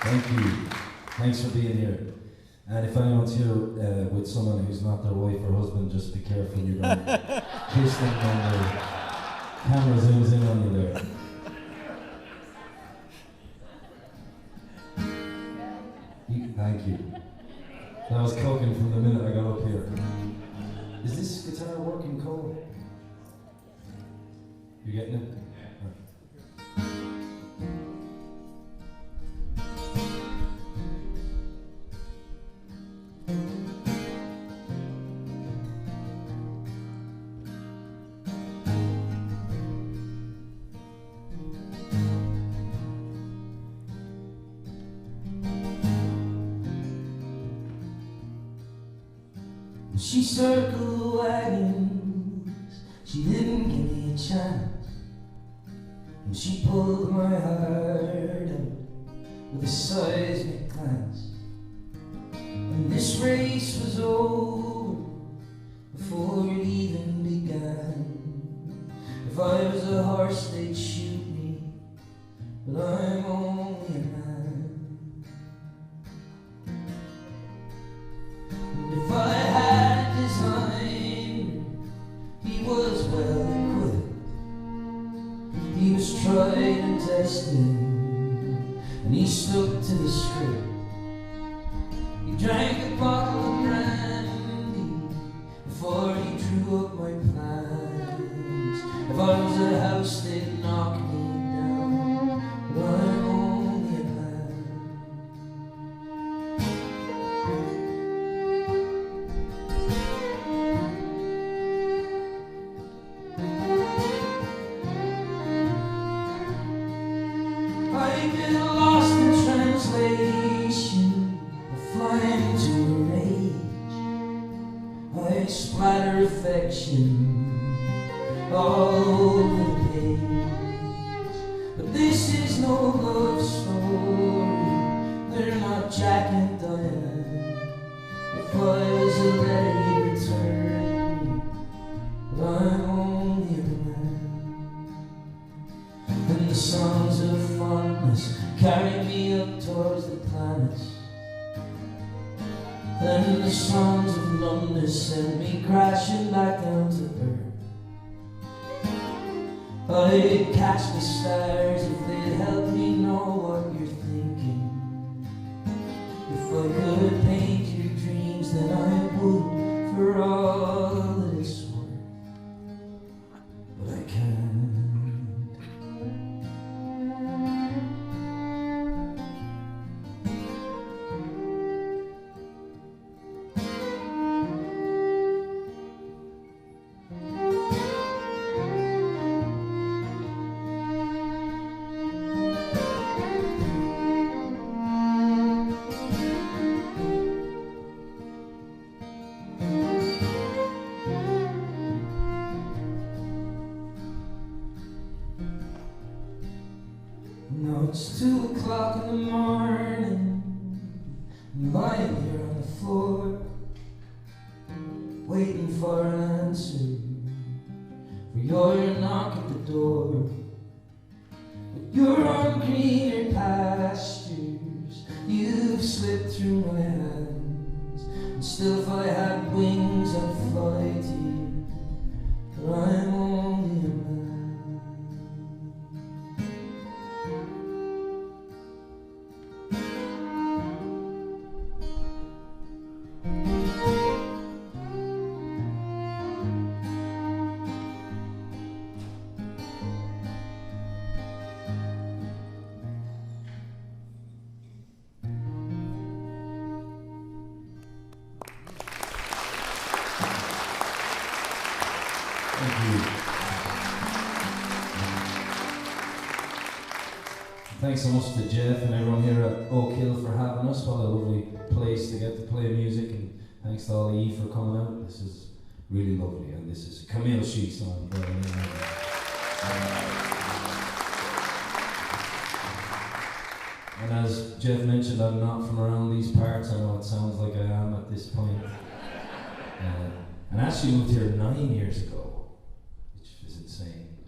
Thank you. Thanks for being here. And if anyone's here with someone who's not their wife or husband, just be careful you don't kiss them when the camera zooms in on you there. Thank you. That was cooking from the minute I got up here. Is this guitar working, Cole? You getting it? She circled wagons, she didn't give me a chance. And she pulled my heart out with a seismic glance. And this race was over before it even began. If I was a horse they'd shoot me, but I'm only a man. And if I had designed, he was well equipped. He was tried and tested, and he stuck to the script. He drank a bottle of brandy before he drew up my plans. If I was a house, they'd knock me down, but I'm only a man. I get lost in translation, I fly into a rage. I splatter affection all over the page. But this is no love story, they're not Jack and Diane. If I was a letter you'd return me, but I'm only a man. And the songs of fondness carry me up towards the planets. Then the songs of numbness send me crashing back down to earth. I'd catch the stars if they'd help me know what you're thinking. If I could paint your dreams, then I would for all that it's worth. But I can't. Now it's 2 o'clock in the morning, I'm lying here on the floor, waiting for an answer for your knock at the door. But you're on greener pastures, you've slipped through my hands. And still if I had wings I'd fly to you, but I'm only a man. Thank you. Thanks so much to Jeff and everyone here at Oak Hill for having us. What a lovely place to get to play music, and thanks to all of you for coming out. This is really lovely, and this is Camille Schiess on Byrne. And as Jeff mentioned, I'm not from around these parts. I know it sounds like I am at this point. And I actually moved here 9 years ago, which is insane.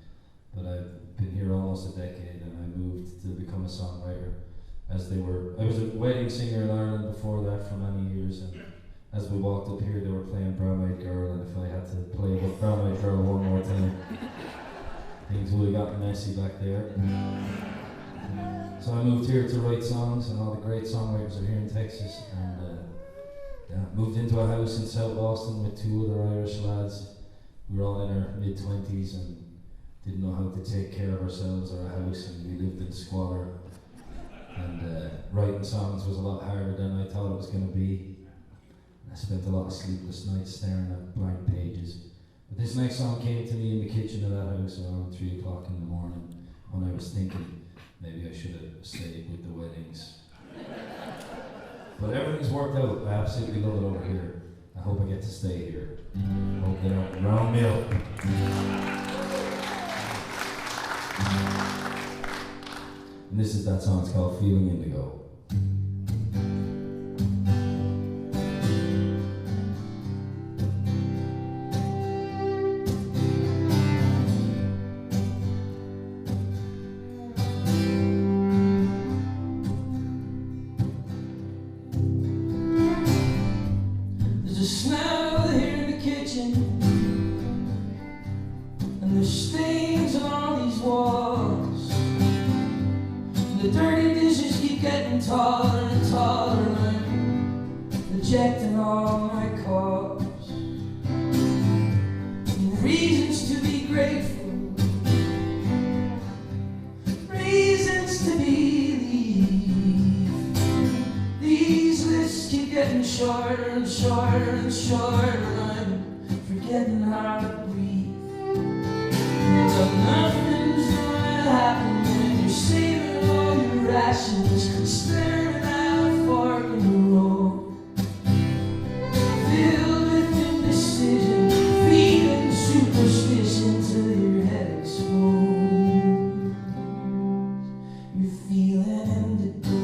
But I've been here almost a decade, and I moved to become a songwriter as they were. I was a wedding singer in Ireland before that for many years, and as we walked up here, they were playing Brown Eyed Girl, and if I had to play with Brown Eyed Girl one more time, things would have gotten messy back there. So I moved here to write songs, and all the great songwriters are here in Texas, and moved into a house in South Boston with two other Irish lads. We were all in our mid-20s and didn't know how to take care of ourselves or a house, and we lived in squalor. And writing songs was a lot harder than I thought it was going to be. I spent a lot of sleepless nights staring at blank pages. But this next song came to me in the kitchen of that house around 3 o'clock in the morning when I was thinking maybe I should have stayed with the weddings. But everything's worked out. I absolutely love it over here. I hope I get to stay here. I hope they don't round me up. And this is that song, it's called Feeling Indigo. There's a smell here in the kitchen, and there's stains on all these walls. The dirty dishes keep getting taller and taller, and I'm rejecting all my calls. And reasons to be grateful, reasons to believe. These lists keep getting shorter and shorter and shorter, and I'm forgetting how to breathe. But nothing's gonna happen when you're saving all your rations, staring at a fork in the road, filled with indecision, feeding superstition till your head explodes. You're feeling indigo.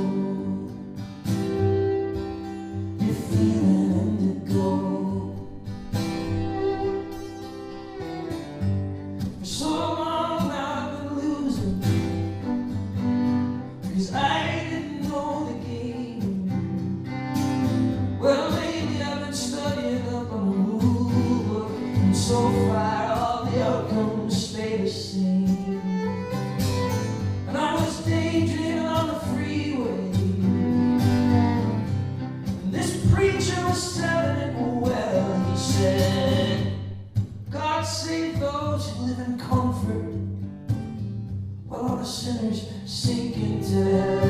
You're feeling indigo. For so long now I've been losing, 'cause I didn't know the game. Well, lately I've been studying up on the rule book, and so far all the outcomes stay the same. And I was daydreaming on the freeway, and this preacher was telling it well. He said, God save those who live in comfort, while all the sinners sink into hell.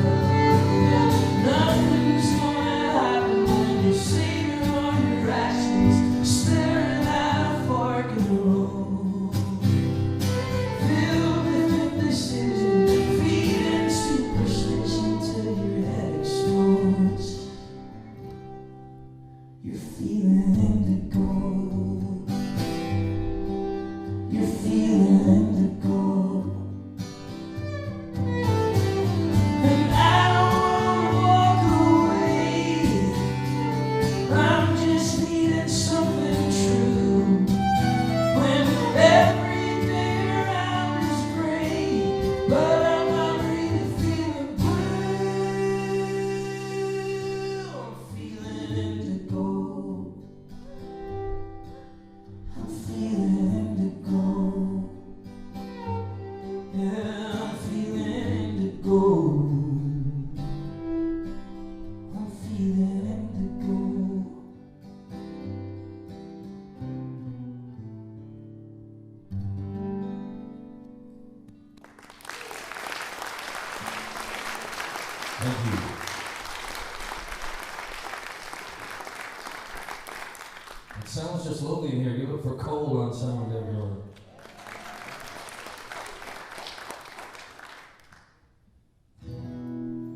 Nothing's gonna happen when you're saving all your rations, staring at a fork in the road, filled with indecision, feeding superstition till your head explodes. You're feeling indigo. You're feeling indigo. And I don't wanna walk away. I'm just needing something true. When everything around is gray, but I'm not really feeling blue. I'm feeling indigo. I'm feeling indigo. Yeah, I'm feeling indigo. I'm feeling indigo. Thank you. It sounds just lovely in here. Give it for Cole on sound, everyone.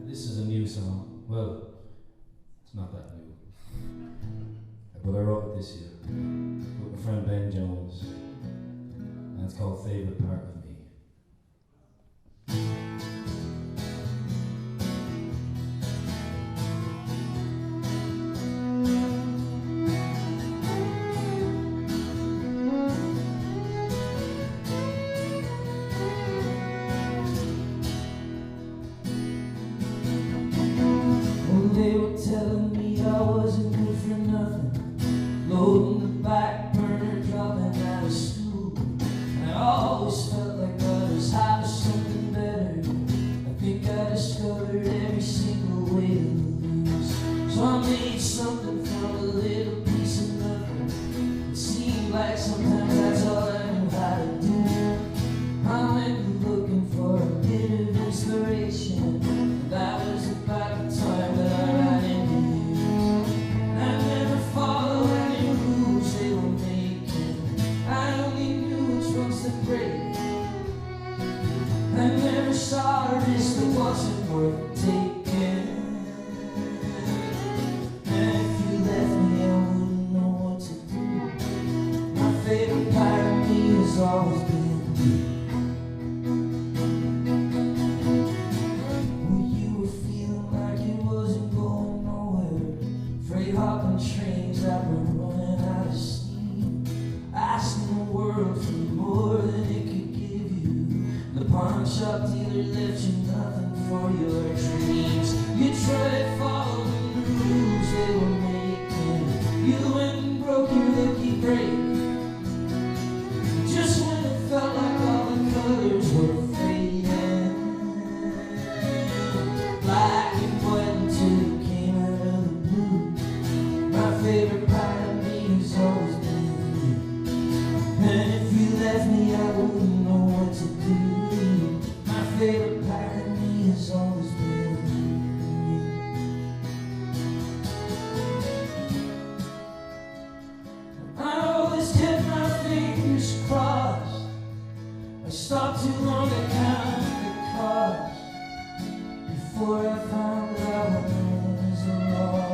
This is a new song. Well, it's not that new. But I wrote it this year with my friend Ben Jones. And it's called Favorite Part of Me. I never saw a risk that wasn't worth taking. And if you left me, I wouldn't know what to do. My favorite part of me has always been you. When you were feeling like it wasn't going nowhere, freight hopping trains that were running out of steam, asking the world for more than it could give you. The pawn shop dealer left you nothing for your dreams. You tried following the rules they were making. You went and broke your rookie break, just when it felt like all the colors were fading. Black and white until you came out of the blue. My favorite part of me has always been you. And if you left me, I wouldn't know what to do. My favorite part of me has always been you. I always kept my fingers crossed. I stopped too long to count the cost before I found out I was lost.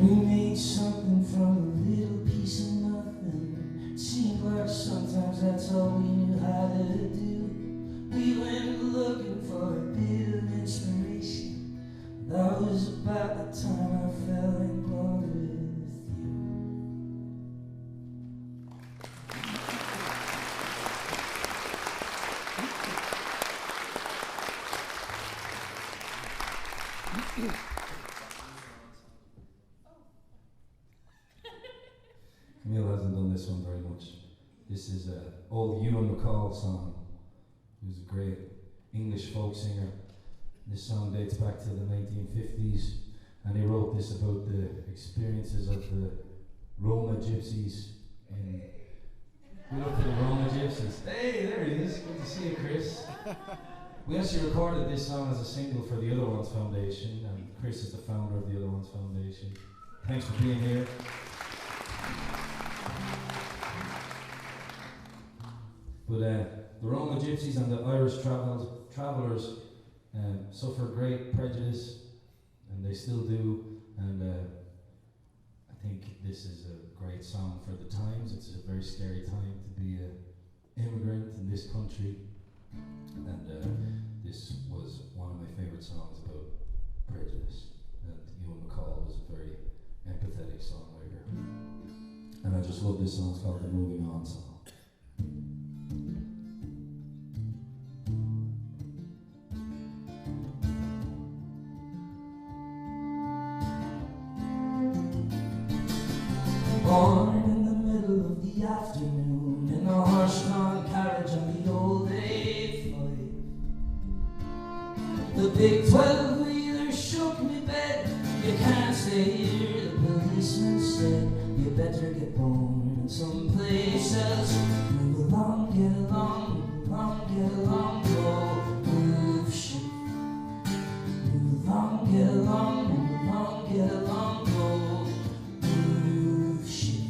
We made something from a little piece of nothing. Seemed like sometimes that's all we knew how to do. We went looking for a bit of inspiration. That was about the time I fell in love with you. Camille hasn't done this one very much. This is an old Ewan McCall song, who's a great English folk singer. This song dates back to the 1950s, and he wrote this about the experiences of the Roma gypsies in... We look for the Roma gypsies. Hey, there he is. Good to see you, Chris. We actually recorded this song as a single for the Other Ones Foundation, and Chris is the founder of the Other Ones Foundation. Thanks for being here. But the Roma gypsies and the Irish travellers suffered great prejudice, and they still do. And I think this is a great song for the times. It's a very scary time to be an immigrant in this country. And this was one of my favourite songs about prejudice. And Ewan McCall was a very empathetic songwriter. And I just love this song. It's called the Moving On song. Born in the middle of the afternoon in a horse-drawn carriage on the old A5. The big 12-wheeler shook me bed. You can't stay here, the policeman said. You better get born someplace else. Move along, get along, move along, get along, go, move shit. Move along, get along, move along, get along, go, move shit.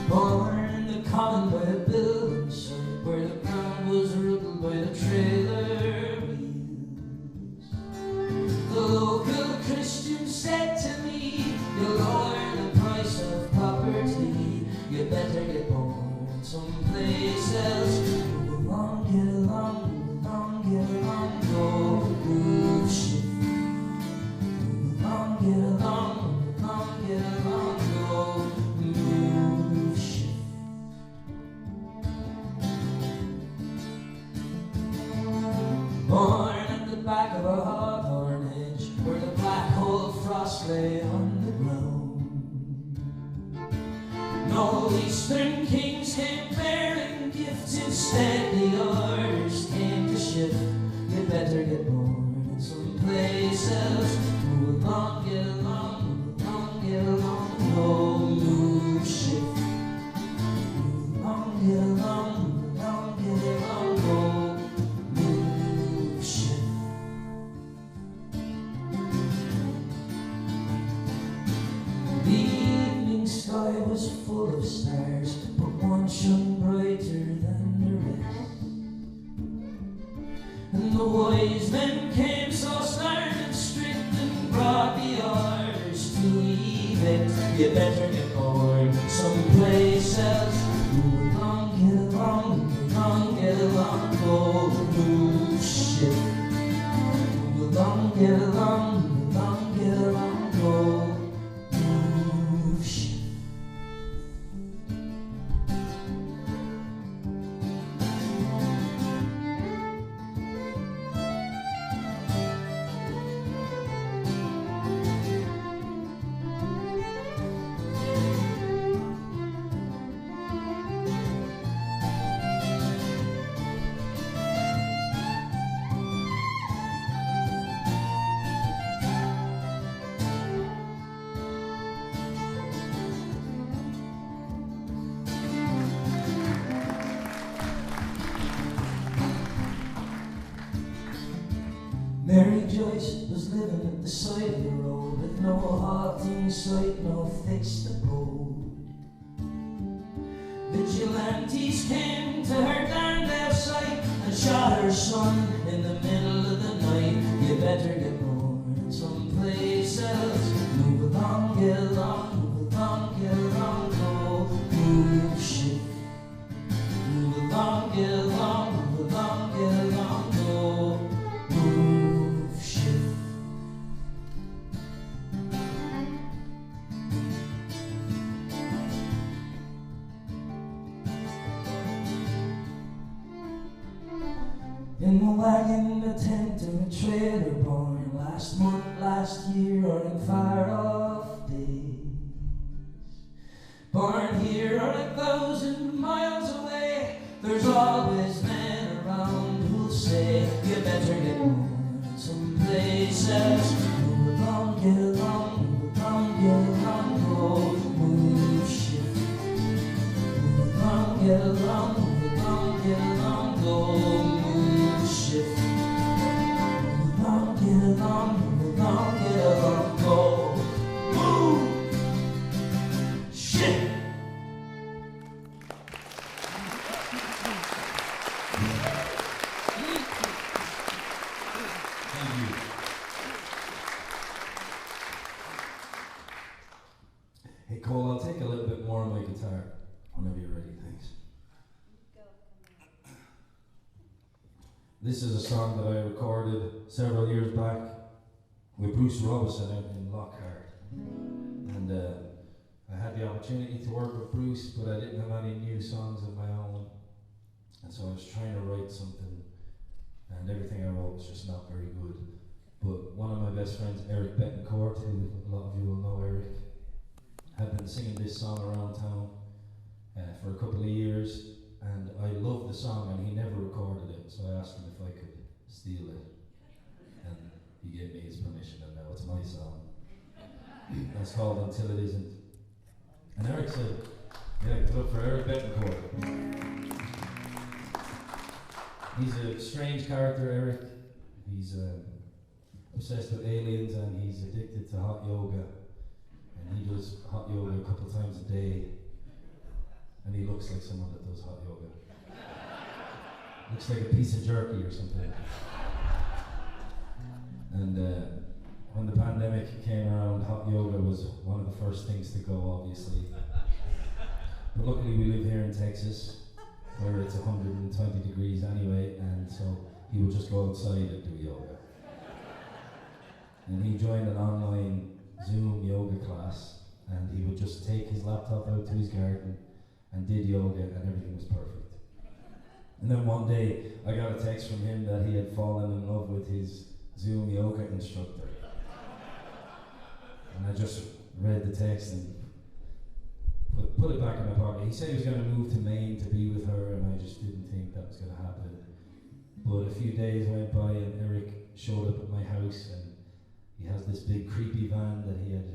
Born in the common by a building site where the ground was ruled by the trailer wheels. The local Christian said to me, you'll lower the price of property. You better get born someplace else. Move along, get along, move along, get along, go, move shit. Move along, get along, move along, get along, go, move shit. Born at the back of a hawthorn hedge where the black hole frost lay on the ground. No eastern kings came bearing gifts, instead the orders came to shift. better get born in someplace else. Move along, get along, move along, get along. No, move, shift. Move along, get along, move along, get along. No, move, shift. The evening sky was full of stars, but one shone brighter than the rest. And the wise men came so stern and strict and brought the orders to evict. You better get born someplace else. Move along, get along, move along, get along. Go, move, shift. Move along, get along, move along, get along. Go. Mary Joyce was living at the side of the road with no heart in sight, no fixed abode. Vigilantes came to her Darndale site and shot her son in the middle of the night. You better get born someplace else. Move along, get along, move along, get along. Go, move, shift. Move along, get along, move along, get along. Go, move, shift. In the wagon, a tent, or a trailer born last month, last year, or in far off days. Born here or 1,000 miles away, there's always men around who'll say, you better get born someplace else. Move along, get along, move along, get along. Go, move, shift. Move along, get along, move along, get along. Go, move, shift. Move along, get along, move along, get along. Go, move, shift. Thank you. Hey Cole, I'll take a little bit more on my guitar whenever you're ready, thanks. This is a song that I recorded several years back with Bruce Robison out in Lockhart. And I had the opportunity to work with Bruce, but I didn't have any new songs of my own. And so I was trying to write something, and everything I wrote was just not very good. But one of my best friends, Eric Betancourt, who a lot of you will know Eric, had been singing this song around town for a couple of years, and I loved the song, and he never recorded it, so I asked him if I could steal it, and he gave me his permission, and now it's my song. That's called Until It Isn't. And Eric said, yeah, give it up for Eric Betancourt. He's a strange character, Eric. He's obsessed with aliens, and he's addicted to hot yoga. And he does hot yoga a couple times a day. And he looks like someone that does hot yoga. Looks like a piece of jerky or something. And when the pandemic came around, hot yoga was one of the first things to go, obviously. But luckily we live here in Texas, where it's 120 degrees anyway, and so he would just go outside and do yoga. And he joined an online Zoom yoga class, and he would just take his laptop out to his garden and did yoga, and everything was perfect. And then one day, I got a text from him that he had fallen in love with his Zoom yoga instructor. And I just read the text and put it back in my pocket. He said he was going to move to Maine to be with her, and I just didn't think that was going to happen. But a few days went by and Eric showed up at my house, and he has this big creepy van that he had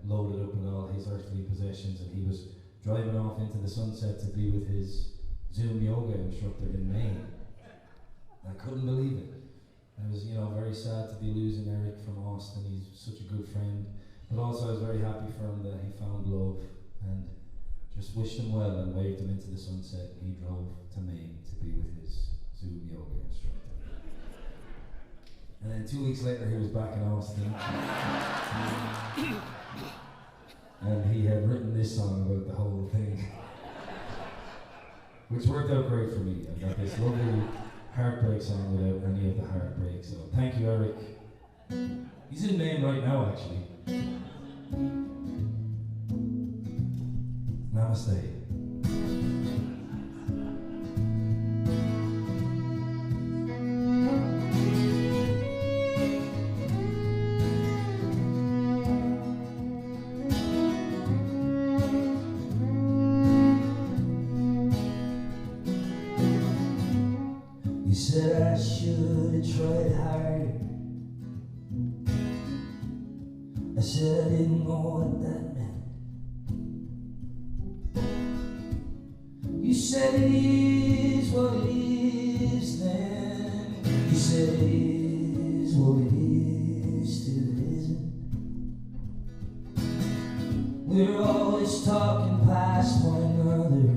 loaded up with all his earthly possessions, and he was driving off into the sunset to be with his Zoom yoga instructor in Maine. I couldn't believe it. I was, very sad to be losing Eric from Austin. He's such a good friend. But also I was very happy for him that he found love, and just wished him well and waved him into the sunset. He drove to Maine to be with his Zoom yoga instructor. And then 2 weeks later he was back in Austin. And he had written this song about the whole thing. Which worked out great for me. I got this lovely heartbreak song without any of the heartbreak. So thank you, Eric. He's in Maine right now, actually. Namaste. You said I should have tried harder. I said I didn't know what that meant. You said it is what it is then. You said it is what it is till it isn't. We're always talking past one another,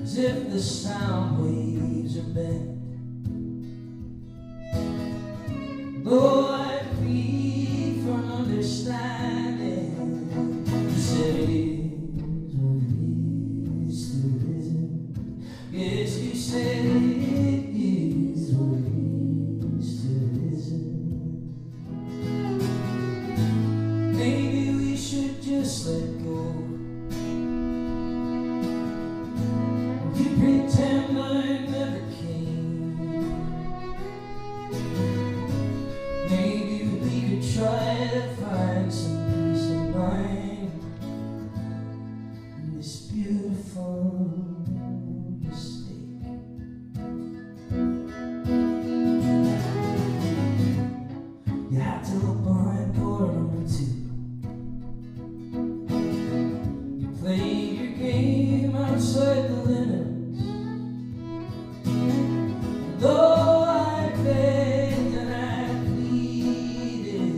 as if the sound waves are bent. Though I plead for an understanding, you said it is what it is till it isn't. Yes, you said it is what it is till it isn't. Maybe we should just let go. You pretend I never came. Maybe we could try to find some peace of mind in this beautiful mistake. You had to look behind door number 2. You played your game outside the limits. Though I begged and I pleaded,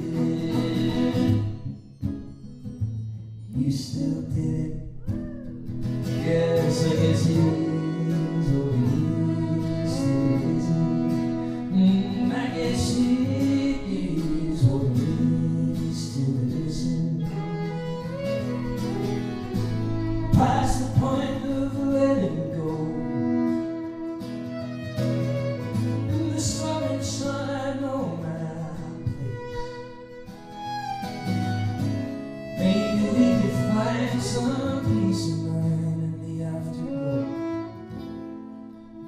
you still did it. Yes, I guess it is what it is till it isn't. I guess it is what it is till it isn't. Past the point of letting go. In the summer sun, I know my place. Maybe we could find some peace of mind in the afterglow.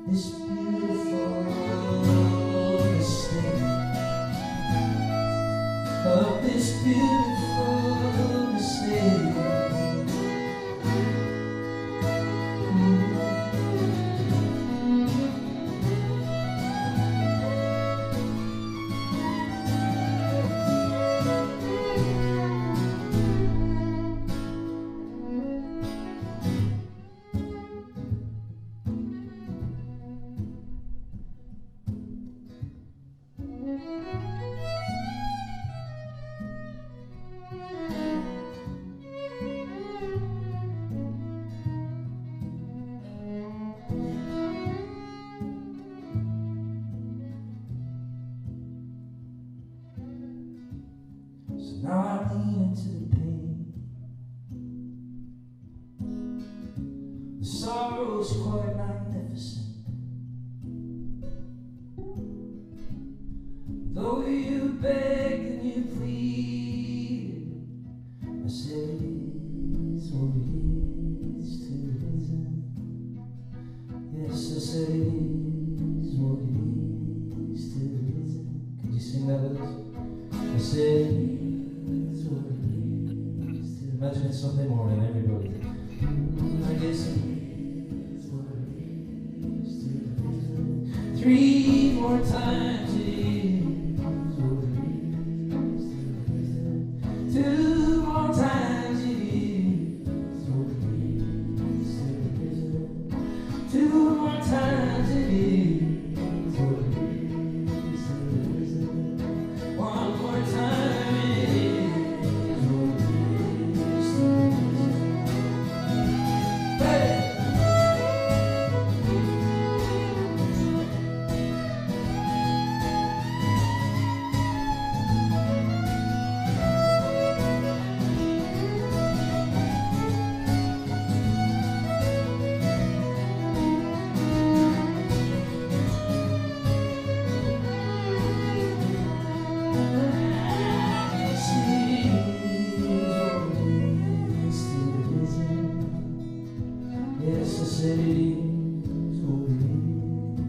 This beautiful mistake of this beautiful mistake. So now I lean into the pain. The sorrow's quite magnificent. Though you begged and you pleaded, I said it is what it is till it isn't. Yes, I said it is what it is till it isn't. Could you sing that with us? I said it is what it is till. Imagine it's Sunday morning, everybody. I guess it is what it is till. 3 more times it is. 2 more times it is. 2 more times it is. 1 more time it is. Hey! Yes, I said it is what it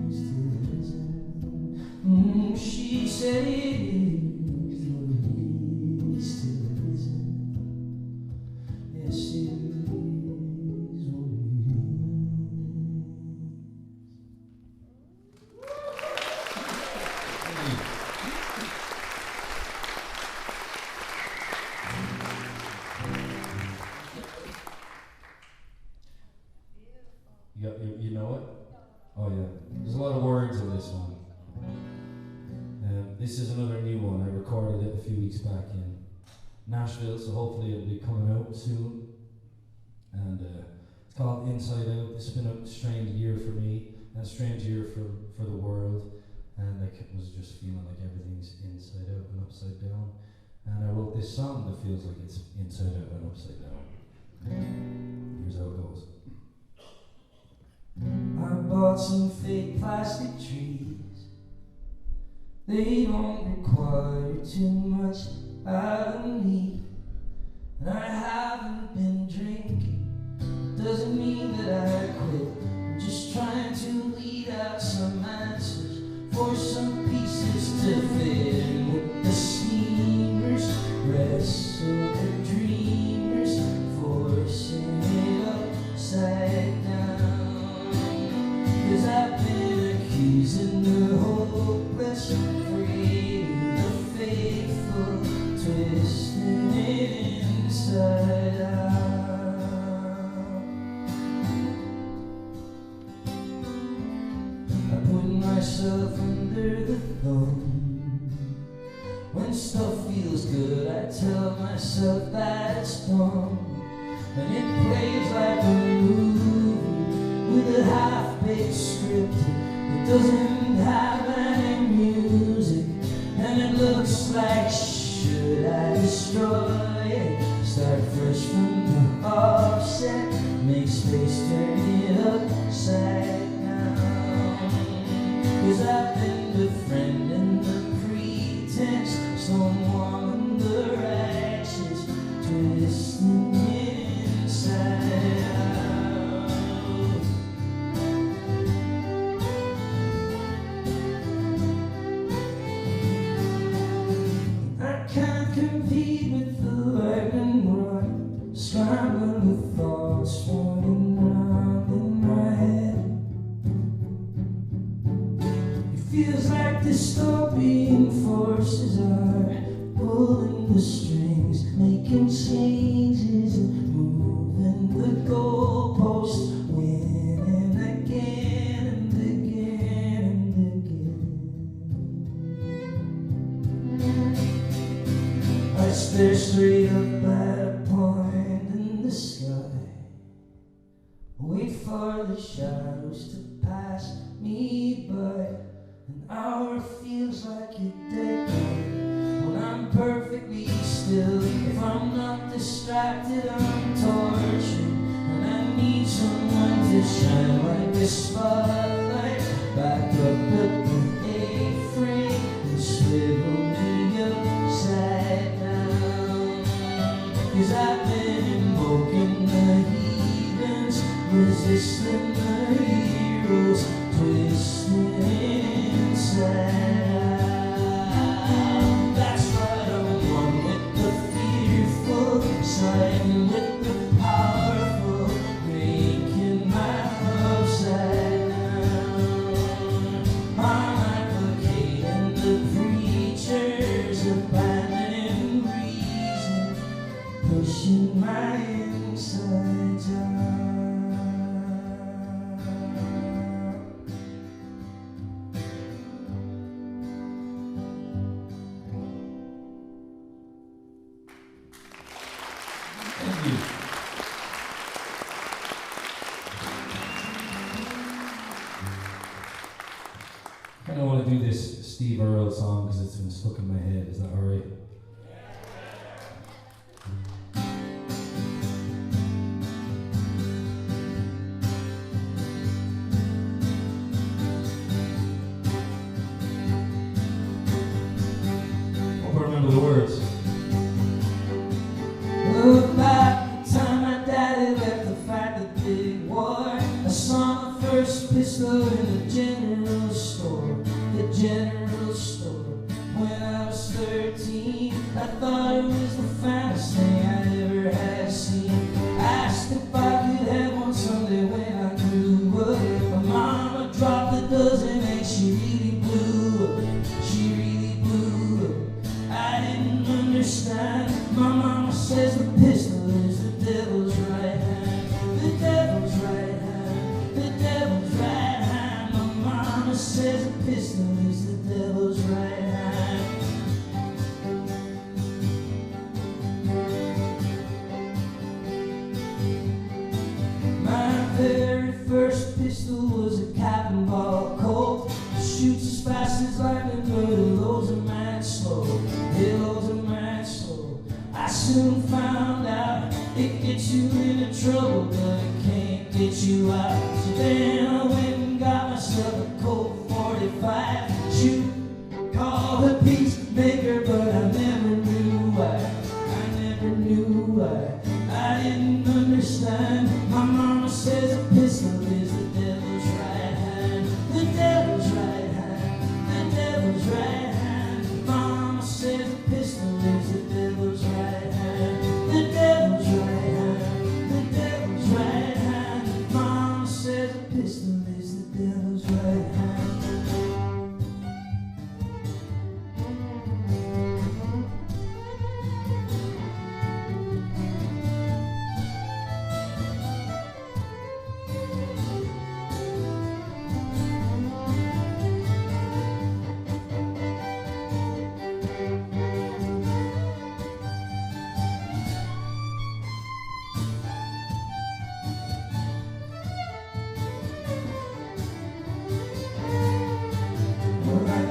is till it isn't. She said it is what it is till it isn't. Yes, it is what it You know it? Oh yeah. There's a lot of words in this one. This is another new one. I recorded it a few weeks back in Nashville, so hopefully it'll be coming out soon. And it's called Inside Out. It's been a strange year for me, and a strange year for the world. And I was just feeling like everything's inside out and upside down. And I wrote this song that feels like it's inside out and upside down. Here's how it goes. I bought some fake plastic trees. They don't require too much out of me. And I haven't been drinking. Doesn't mean that I quit. I'm just trying to lead out some answers for some pieces to fit in with the schemers. Rest of the dreamers, forcing it upside down. 'Cause I've been accusing the hopeless, afraid of the faithful, twisting it inside out. I put myself under the thumb. When stuff feels good, I tell myself that it's fun. And it plays like a movie with a half-baked script. It doesn't have any music, and it looks like, should I destroy it? Start fresh from the offset, make space, turn it upside down. 'Cause I've been befriending the pretense, someone under ashes, twisting it inside out. I can't compete with the lightning rod, scrambling with thoughts running round in my head. It feels like dystopian forces are pulling the strings, making changes and moving the goalposts, winning again and again and again. I stare straight up at a point in the sky, wait for the shadows to pass me by. An hour feels like a decade when I'm perfectly still. If I'm not distracted, I'm tortured, and I need someone to shine like a spotlight. Back up at the A-frame and swivel me upside down. 'Cause I've been invoking the heathens, resisting the heroes, twisting inside out. That's right, I'm one with the fearful, siding with the powerful, breaking my upside down. kind of want to do this Steve Earle song because it's been stuck in my head. Is that alright? Hope I remember the words. Look back, the time my daddy left to fight the big war. I saw my first pistol in the general store. The general store. When I was 13, I thought it was the finest thing I ever had seen. Asked if I could have one someday when I grew up. My mama dropped a dozen and she really blew up. She really blew up. I didn't understand. My mama says the pistol is the devil's right hand. The devil's right hand. The devil's right hand. My mama says the pistol is the devil's right hand. My very first pistol was a cotton ball Colt. It shoots as fast as lightning, but it loads a man slow. It loads a man slow. I soon found out it gets you into trouble, but it can't get you out. So then I went and got myself a Colt 45. Shoot, called a peacemaker, but I never knew why. I never knew why. I didn't understand. My mama says a pistol is the devil's right hand. The devil's right hand. The devil's right hand. Mama says a pistol is the devil's right hand. The devil's right hand. The devil's right hand. Mama says a pistol is the devil's right hand.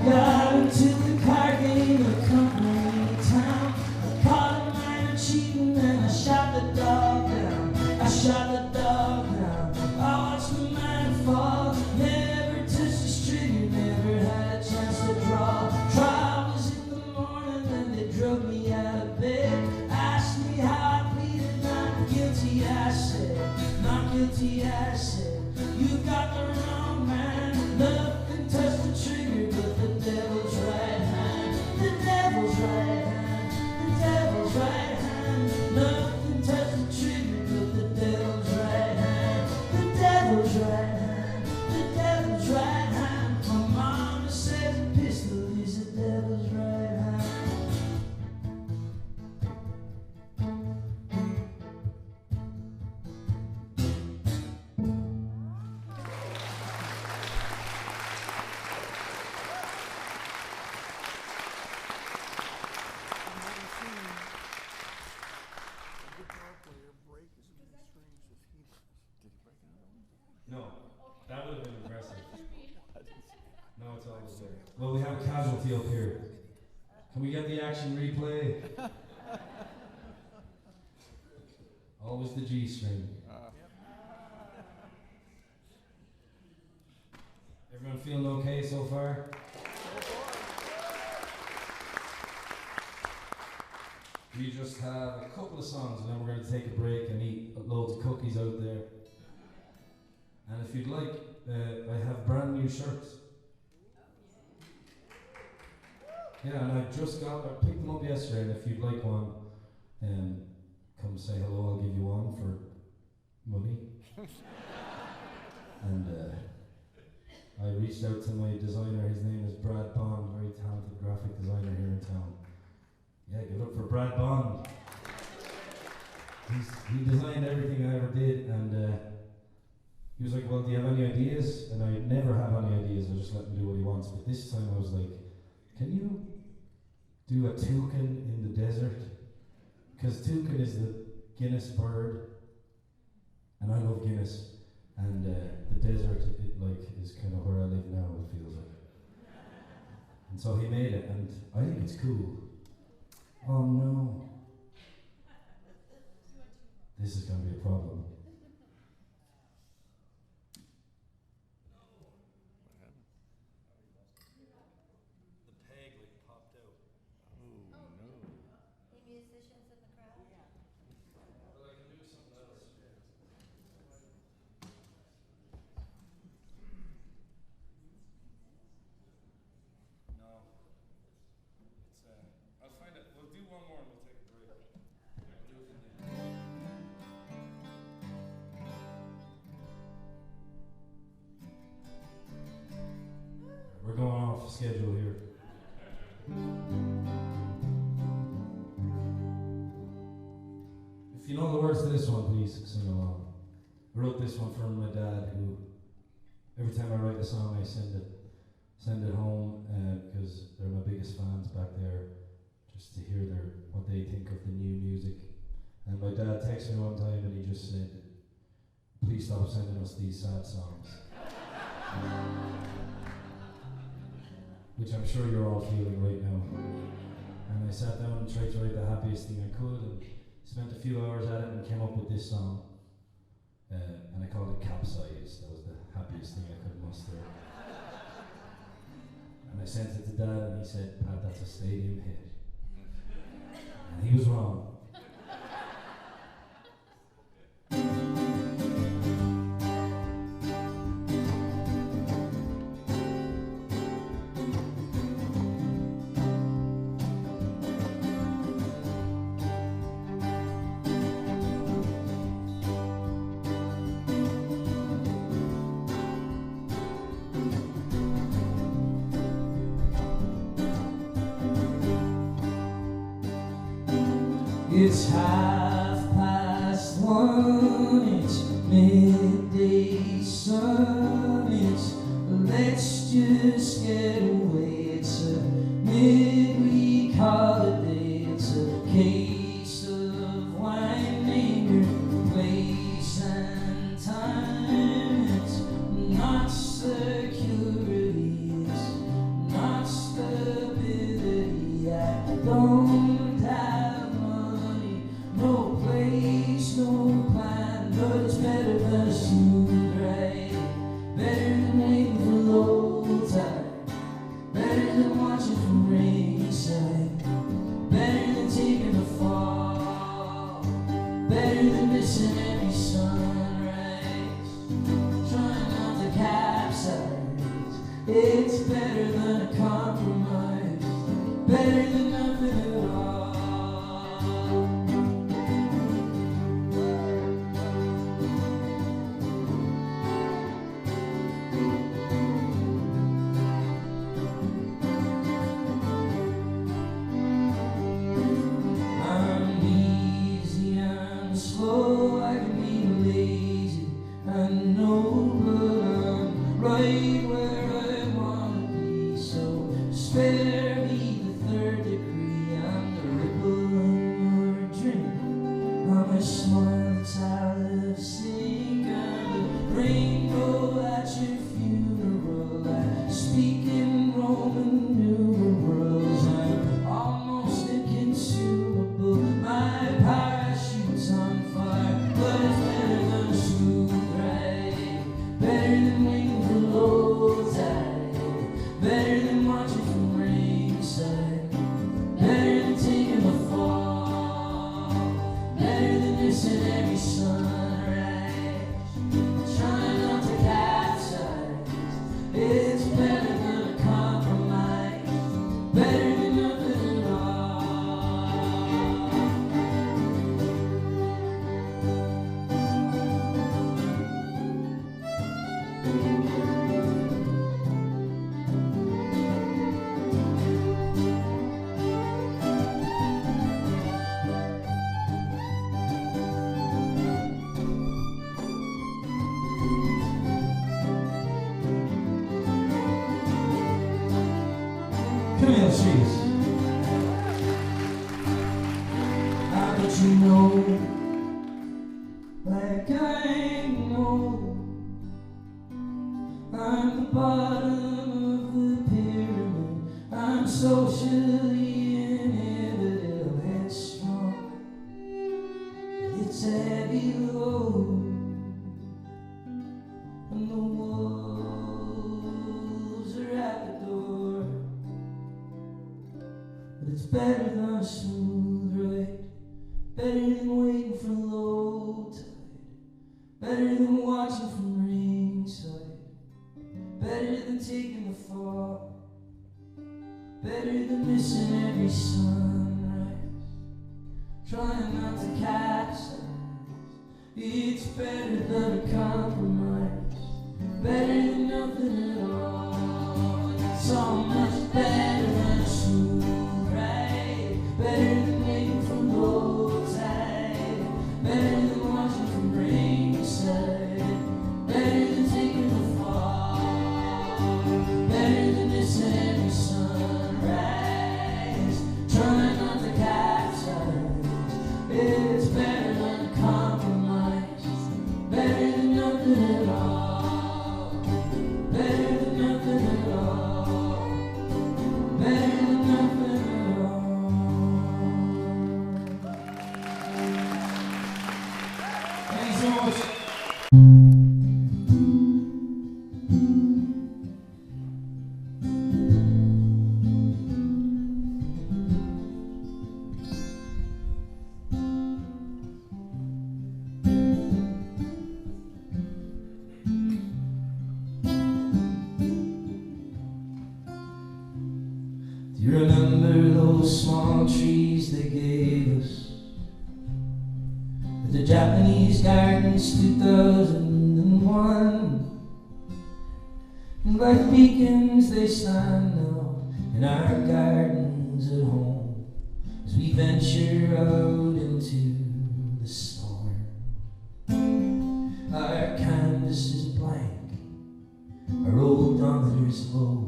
Got into the car game, a company in town. I caught a minor cheating and I shot the dog down. I shot the dog down. I watched the man fall, never touched his trigger, never had a chance to draw. Trial was in the morning and they drug me out of bed. Asked me how I pleaded, not guilty, I said. Not guilty, I said. You got the wrong man, nothing touched the trigger but the devil's right hand. The devil's right hand. The devil's right hand. Nothing touched the trigger but the devil's right hand. The devil's right hand. The devil's right hand. My mama says a pistol is the devil's right hand. No, that would have been impressive. No, it's always there. Well, we have a casualty up here. Can we get the action replay? Always the G string. Everyone feeling okay so far? We just have a couple of songs and then we're going to take a break and eat loads of cookies out there. And if you'd like, I have brand new shirts. Yeah, and I picked them up yesterday, and if you'd like one, come say hello, I'll give you one for money. And I reached out to my designer, his name is Brad Bond, very talented graphic designer here in town. Yeah, give it up for Brad Bond. He designed everything I ever did, and he was like, well, do you have any ideas? And I never have any ideas, I just let him do what he wants. But this time I was like, can you do a toucan in the desert? Because toucan is the Guinness bird, and I love Guinness. And the desert, is kind of where I live now, it feels like. So he made it, and I think it's cool. Oh no. This is going to be a problem. The peg like popped out. Oh no. Any musicians in the crowd? Yeah. Well, I can do something else. No. It's I'll find it. We'll do one more and we'll take a break. I'll do it in the We're going off schedule here. If you know the words to this one, please sing along. I wrote this one from my dad, who every time I write a song I send it home because they're my biggest fans back there, just to hear what they think of the new music. And my dad texted me one time and he just said, "Please stop sending us these sad songs." Which I'm sure you're all feeling right now. And I sat down and tried to write the happiest thing I could, and spent a few hours at it and came up with this song. And I called it Capsize. That was the happiest thing I could muster. And I sent it to Dad and he said, "Pat, that's a stadium hit." And he was wrong. It's 1:30, it's midday sun, it's let's just get away, it's a midweek holiday, it's a case of wine, name your place and time, it's not security, it's not stability, I don't have no place, no plan, but it's better than a smooth ride, better than waiting for low tide, better than watching from ringside, better than taking a fall, better than missing every sunrise, trying not to capsize, it's better than a compromise, better than nothing at all. Right where I wanna be, so spare me the third degree. I'm the ripple in your drink, I'm a smile that's out of sync, I'm the rainbow at your funeral, I speak in Roman numerals, I'm almost inconsumable, my parachute's on fire, but it's better than a smooth ride, better than waiting for low tide, better than watching from ringside, better than taking a fall, better than missing every sunrise, trying not to capsize, it's better than a compromise, better than nothing at all. Camille, Schiess. How did you know, like I know, I'm the bottom of the pyramid, I'm socially inhibited, I'm headstrong. It's a heavy load, and the wolves are at the door. But it's better than a smooth ride, better than waiting for low tide, better than watching from ringside, better than taking the fall, better than missing every sunrise, trying not to capsize. It's better than a compromise, better than nothing at all. It's so much better than a smooth ride, better than waiting for low tide, better than watching from ringside, better than taking the fall, better than missing every sunrise, trying not to capsize. It's better than a compromise, better than nothing at all, better than nothing at all, better than nothing at all. Thanks so much. Do you remember those small trees they gave us at the Japanese Gardens 2001? And like beacons they stand now in our gardens at home as we venture out into the storm. Our canvas is blank, our odometer's low,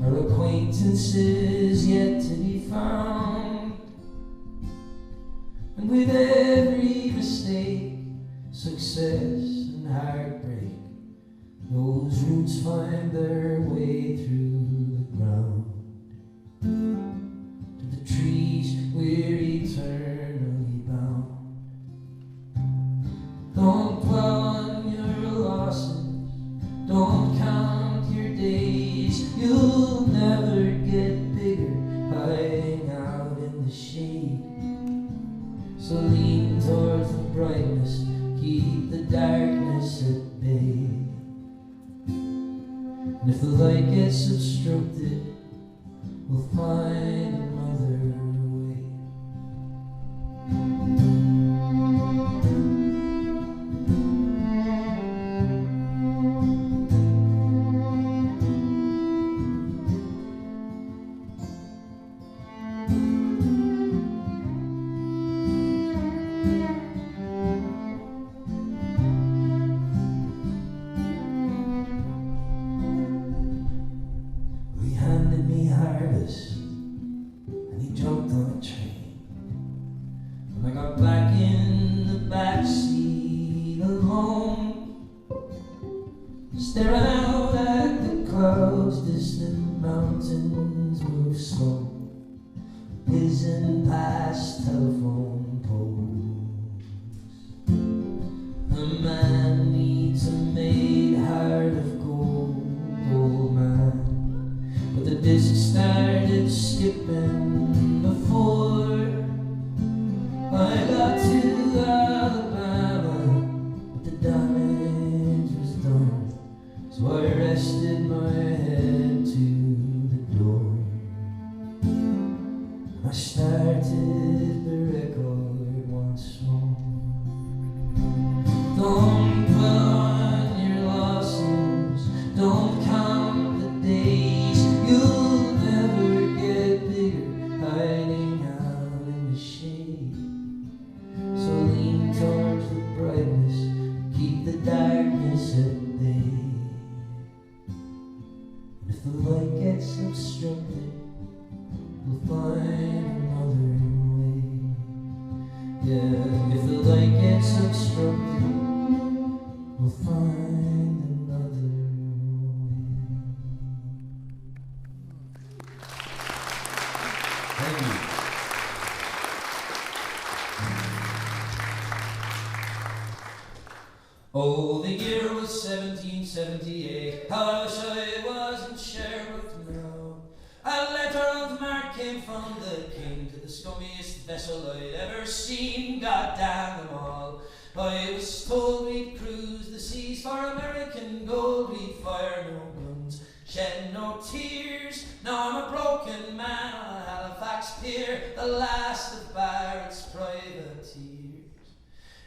our acquaintances yet to be found, and with every mistake, success and heartbreak, those roots find their way through the ground to the trees we're eternally bound. Don't dwell on your losses, don't count your days, you'll never get bigger hiding out in the shade. So lean towards the brightness, keep the darkness at bay. And if the light gets obstructed, we'll find another way. He handed me harvest and he jumped on a train, and I got back in the backseat alone, staring out at the clouds, distant mountains move slow, whizzing past telephone poles. A man needs a made heart of gold, old man. But the disc started skipping before I got to Alabama, but the damage was done, so I rested my head to the door. I started the record once more. Don't dwell on your losses, don't count the days, you'll never get bigger hiding out in the shade. So lean towards the brightness, keep the darkness at bay. And if the light gets obstructed, we'll find another way. Yeah, if the light gets obstructed, we'll find another way. Oh, the year was 1778. How I wish I was in Sherbrooke now. A letter of marque came from the king to the scummiest vessel I'd ever seen. God damn them all. I was told we'd cruise the seas for American gold. We'd fire no guns, shed no tears. Now I'm a broken man on a Halifax pier, the last of Barrett's privateers.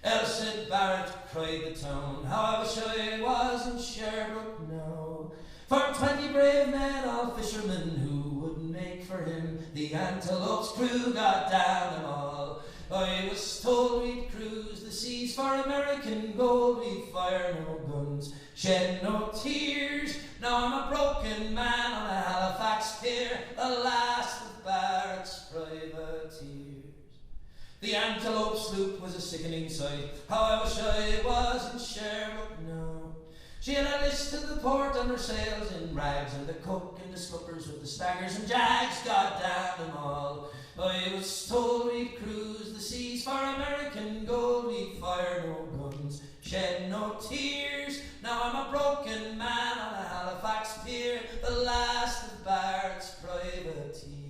Elsaid Barrett, cried the town, how I wish I was in Sherbrooke now. For 20 brave men, all fishermen, who would make for him the Antelope's crew. God damn them all. I was told we'd cruise the seas for American gold. We'd fire no guns, shed no tears. Now I'm a broken man on a Halifax pier, the last of Barrett's privateers. The Antelope sloop was a sickening sight. How I wish I was in Sherbrooke now. She had a list to the port and her sails in rags, and the cook and the scuppers with the staggers and jags. God damn them all. I was told we'd cruise the seas for American gold. We'd fire no guns, shed no tears. Now I'm a broken man on a Halifax pier, the last of Barrett's privateers.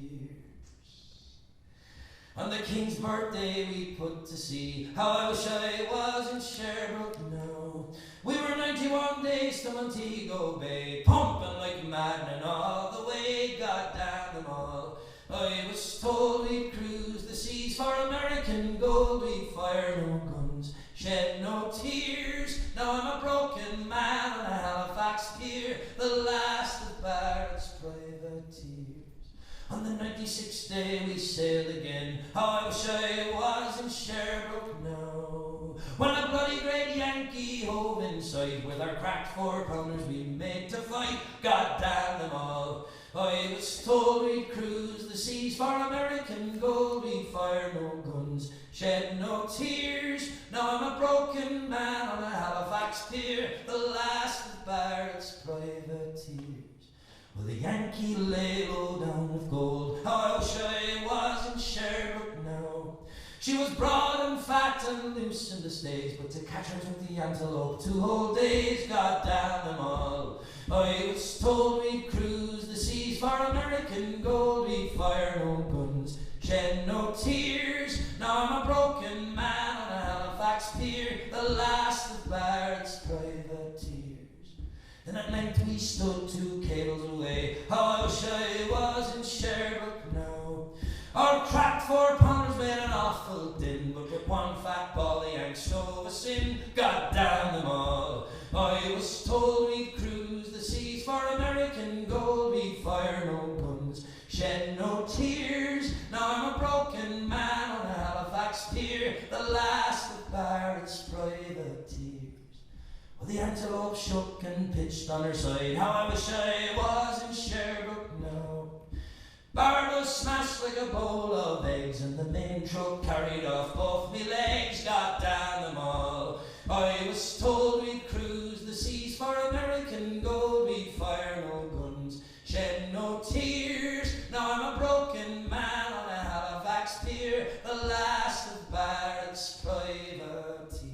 On the King's birthday we put to sea. How I wish I was in Sherbrooke now. We were 91 days to Montego Bay, pumping like madmen all the way. God damn them all. I was told we'd cruise the seas for American gold. We'd fire no guns, shed no tears. Now I'm a broken man on a Halifax pier, the last of Barrett's privateers. On the 96th day we sailed again. How I wish I was in Sherbrooke now. When a bloody great Yankee hove in sight, with our cracked 4-pounders we made to fight. God damn them all. I was told we'd cruise the seas for American gold. We'd fire no guns, shed no tears. Now I'm a broken man on a Halifax pier, the last of Barrett's privateers. Well, the Yankee lay low down with gold. How I wish I was in Sherbrooke now. She was broad and fat and loose in the stays, but to catch her took the Antelope 2 whole days. God damn them all. I was told we'd cruise the seas for American gold. We'd fire no guns, shed no tears. Now I'm a broken man on a Halifax pier, the last of Barrett's privateers. Then at length we stood 2 cables away. How I wish I was in Sherbrooke now. Our cracked 4-pounders made an awful din, but with one fat ball the Yanks stove us in. God damn them all. I was told we'd cruise the seas for American gold. We'd fire no guns, shed no tears. Now I'm a broken man on a Halifax pier, the last of Barrett's privateers. Well, the Antelope shook and pitched on her side. How I wish I was in Sherbrooke now. Barrett was smashed like a bowl of eggs, and the main truck carried off both me legs. God damn them all. I was told we'd cruise the seas for American gold. We'd fire no guns, shed no tears. Now I'm a broken man on a Halifax pier, the last of Barrett's privateers.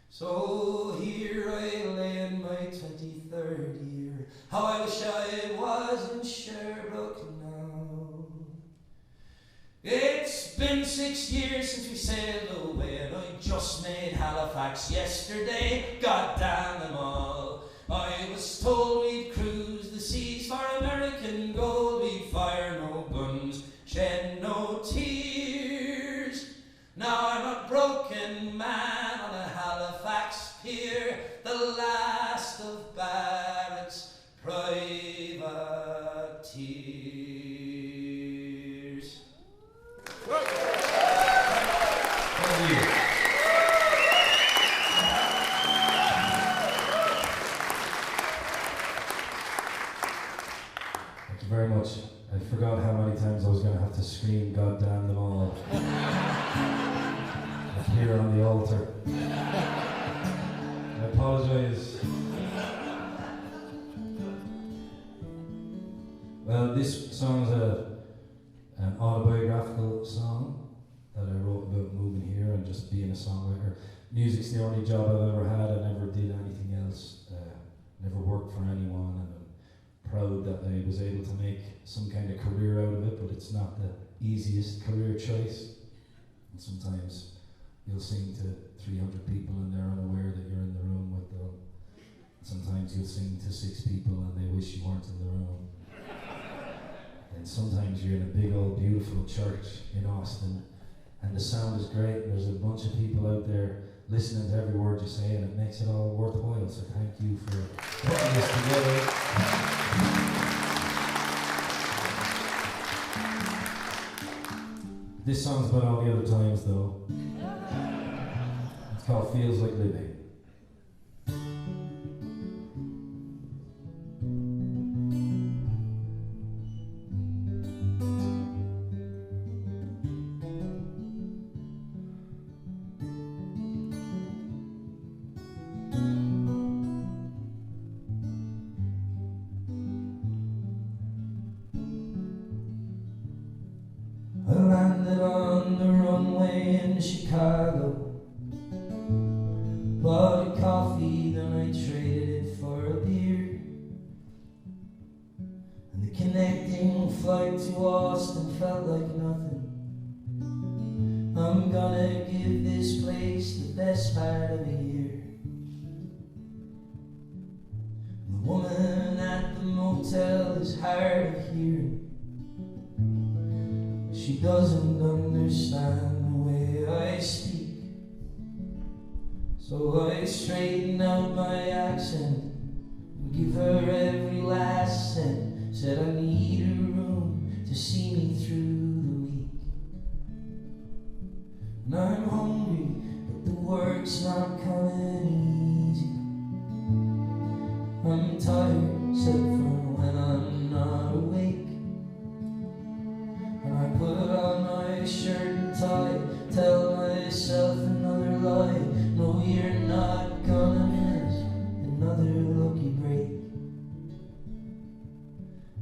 So here I lay in my 23rd year. How I wish I was in Sherbrooke now. It's been 6 years since we sailed away, and I just made Halifax yesterday. God damn them all. I was told we'd cruise the seas for American gold. We'd fire no guns, shed no tears. Now I'm a broken man on a Halifax pier, the last of Barrett's privateers. Thank you. Thank you very much. I forgot how many times I was going to have to scream, God damn them all. Here on the altar. I apologise. Well, this song is an autobiographical song that I wrote about moving here and just being a songwriter. music's the only job I've ever had. I never did anything else. Never worked for anyone, and I'm proud that I was able to make some kind of career out of it, but it's not the easiest career choice. And sometimes you'll sing to 300 people and they're unaware that you're in the room with them. Sometimes you'll sing to 6 people and they wish you weren't in the room. And sometimes you're in a big old beautiful church in Austin and the sound is great. There's a bunch of people out there listening to every word you say, and it makes it all worthwhile. So thank you for putting this together. This song's about all the other times, though. It's called Feels Like Living. I landed on the runway in Chicago, bought a coffee, then I traded it for a beer. And the connecting flight to Austin felt like nothing. I'm gonna give this place the best part of a year. The woman at the motel is hard of hearing. She doesn't understand the way I speak. So I straighten out my accent and give her every last cent. Said I need a room to see me through the week. And I'm hungry, but the work's not coming easy. I'm tired, except for when I'm not awake. And I put on my shirt and tie, tell myself another lie. No, you're not gonna miss another lucky break.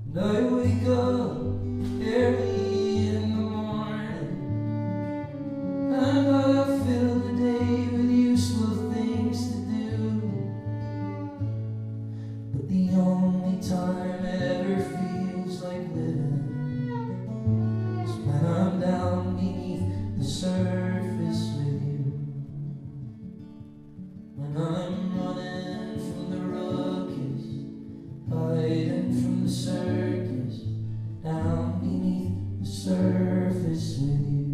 And I wake up early in the morning, and I fill the day with useful things to do. But the only time it ever feels like living when I'm down beneath the surface with you. When I'm running from the ruckus, hiding from the circus, down beneath the surface with you.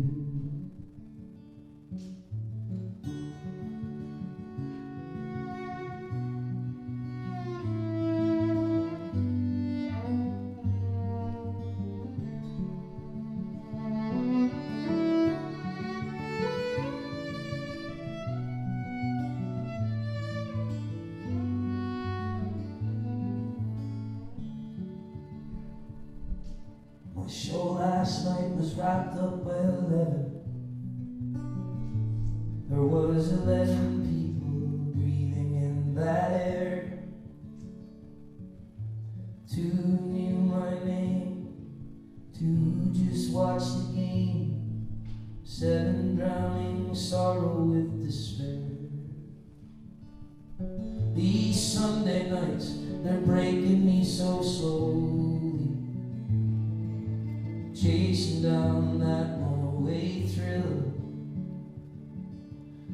My show last night was wrapped up by 11. There was 11 people breathing in that air. 2 knew my name, 2 just watched the game. 7 drowning sorrow with despair. These Sunday nights, they're breaking me so slowly, chasing down that one-way thrill.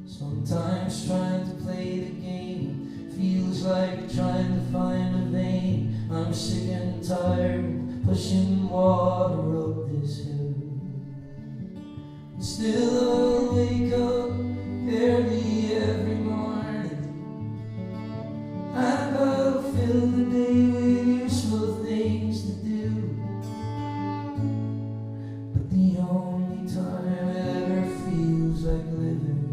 Sometimes trying to play the game feels like trying to find a vein. I'm sick and tired of pushing water up this hill. Still I'll wake up early every morning, and I'll fill the day with useful things to do. But the only time it ever feels like living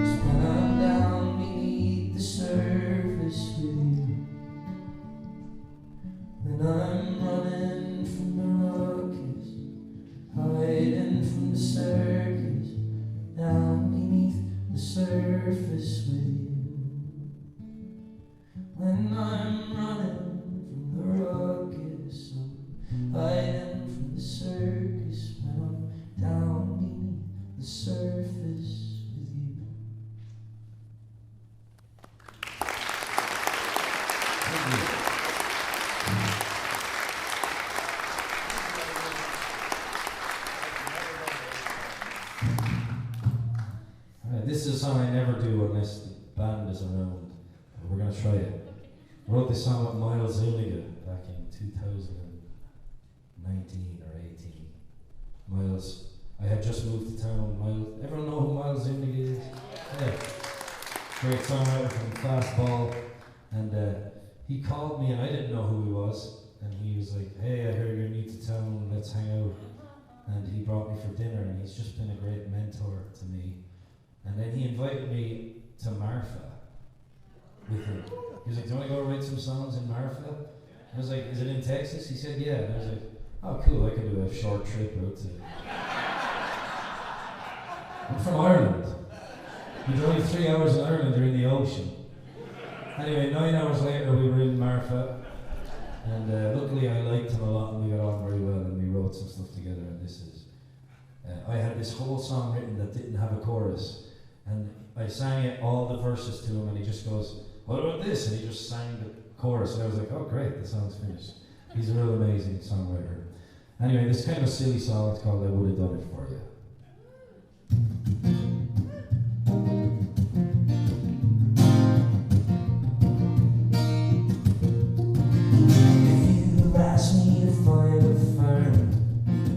is when I'm down beneath the surface with you. When I'm running from the ruckus, hiding from the circus, down beneath this song with Miles Zuniga back in 2019 or 18. Miles, I had just moved to town. Miles, everyone know who Miles Zuniga is? Yeah. Great songwriter from Fastball. And he called me and I didn't know who he was. And he was like, hey, I heard you're new to town, let's hang out. And he brought me for dinner and he's just been a great mentor to me. And then he invited me to Marfa with him. He was like, do you want to go write some songs in Marfa? I was like, is it in Texas? He said, yeah. And I was like, oh cool, I can do a short trip out to... I'm from Ireland. You drive 3 hours in Ireland, you're in the ocean. Anyway, 9 hours later we were in Marfa. And luckily I liked him a lot and we got on very well and we wrote some stuff together and this is... I had this whole song written that didn't have a chorus and I sang it, all the verses to him and he just goes, what about this? And he just sang the chorus and I was like, oh great, the song's finished. He's a real amazing songwriter. Anyway, this kind of silly song, it's called I Would Have Done It For You.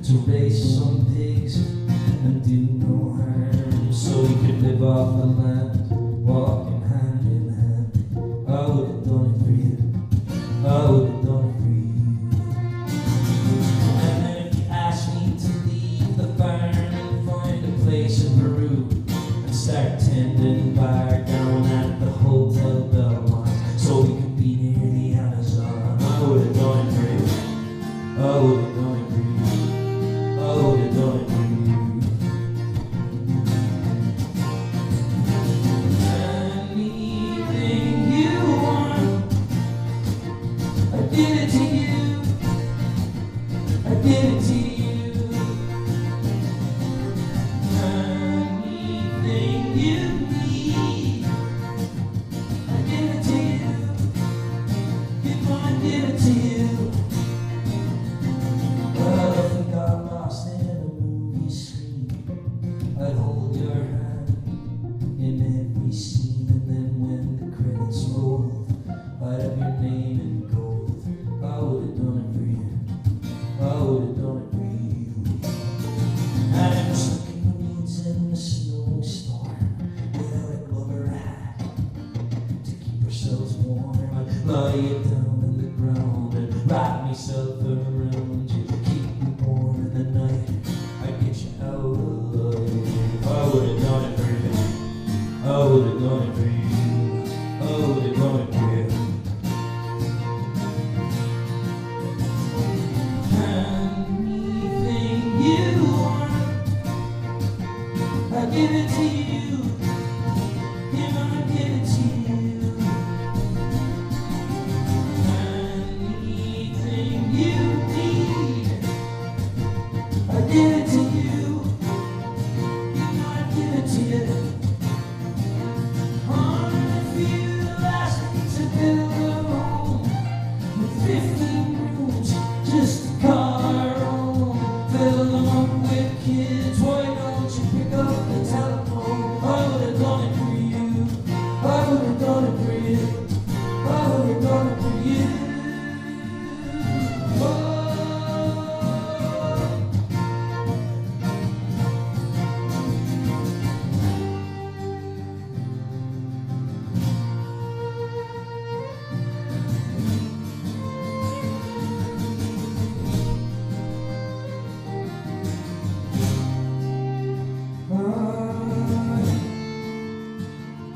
To raise some pigs and do no harm, so we could live off the land, walking hand in hand. I would have done it for you, I would have done it for you. And then if you asked me to leave the barn and find a place in Peru and start tending bar down at the Hotel Belmont, so we could be near the Amazon, I would have done it for you, I would have done it for you. I would have done it for you. Anything you want, I give it to you. I give it to you. Anything you need, I give it to you. If I give it to you. I'd hold your hand in every scene, and then when the credits rolled, I'd have your name in gold. I would have done it for you, I would have done it for you. And I'm stuck in the woods in the snowstorm, without a glove or a hat, to keep ourselves warm. I'd lie you down on the ground and wrap myself around you, keep you warm in the night. I'd get you out alive. I would have done it for you. I would have done it for you. I would have done it for you. Anything you want, I give it to you. Give I give it to you. Anything you need, I give it to you. Give it to you. On if you ask me to build a home with 15 rooms, just a car home, fill them up with kids. Why don't you pick up the telephone? I would have done it for you. I would have done it for you. I would have done it for you.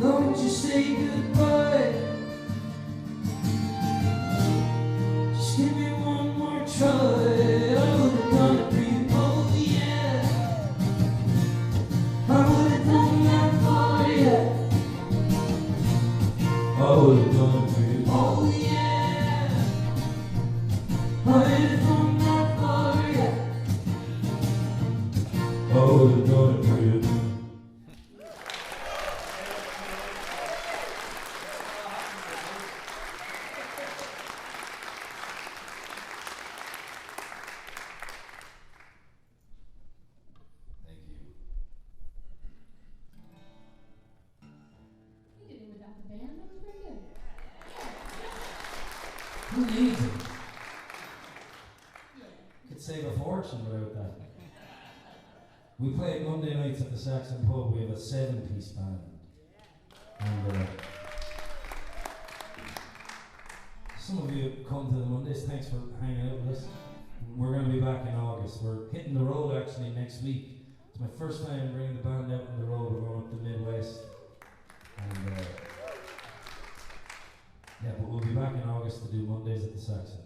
Don't you say goodbye. Just give me one more try. I would have done it for you. Oh yeah, I would have done that for you. I would have done it for you. Oh yeah, I would have done that for you. I would have done it for you. You did it without the band, that was pretty good. save a fortune without that. We play Monday nights at the Saxon Pub. We have a 7-piece band. And some of you come to the Mondays. Thanks for hanging out with us. We're going to be back in August. We're hitting the road actually next week. It's my first time bringing the band out on the road. We're going up the Midwest. And yeah, but we'll be back in August to do Mondays at the Saxon.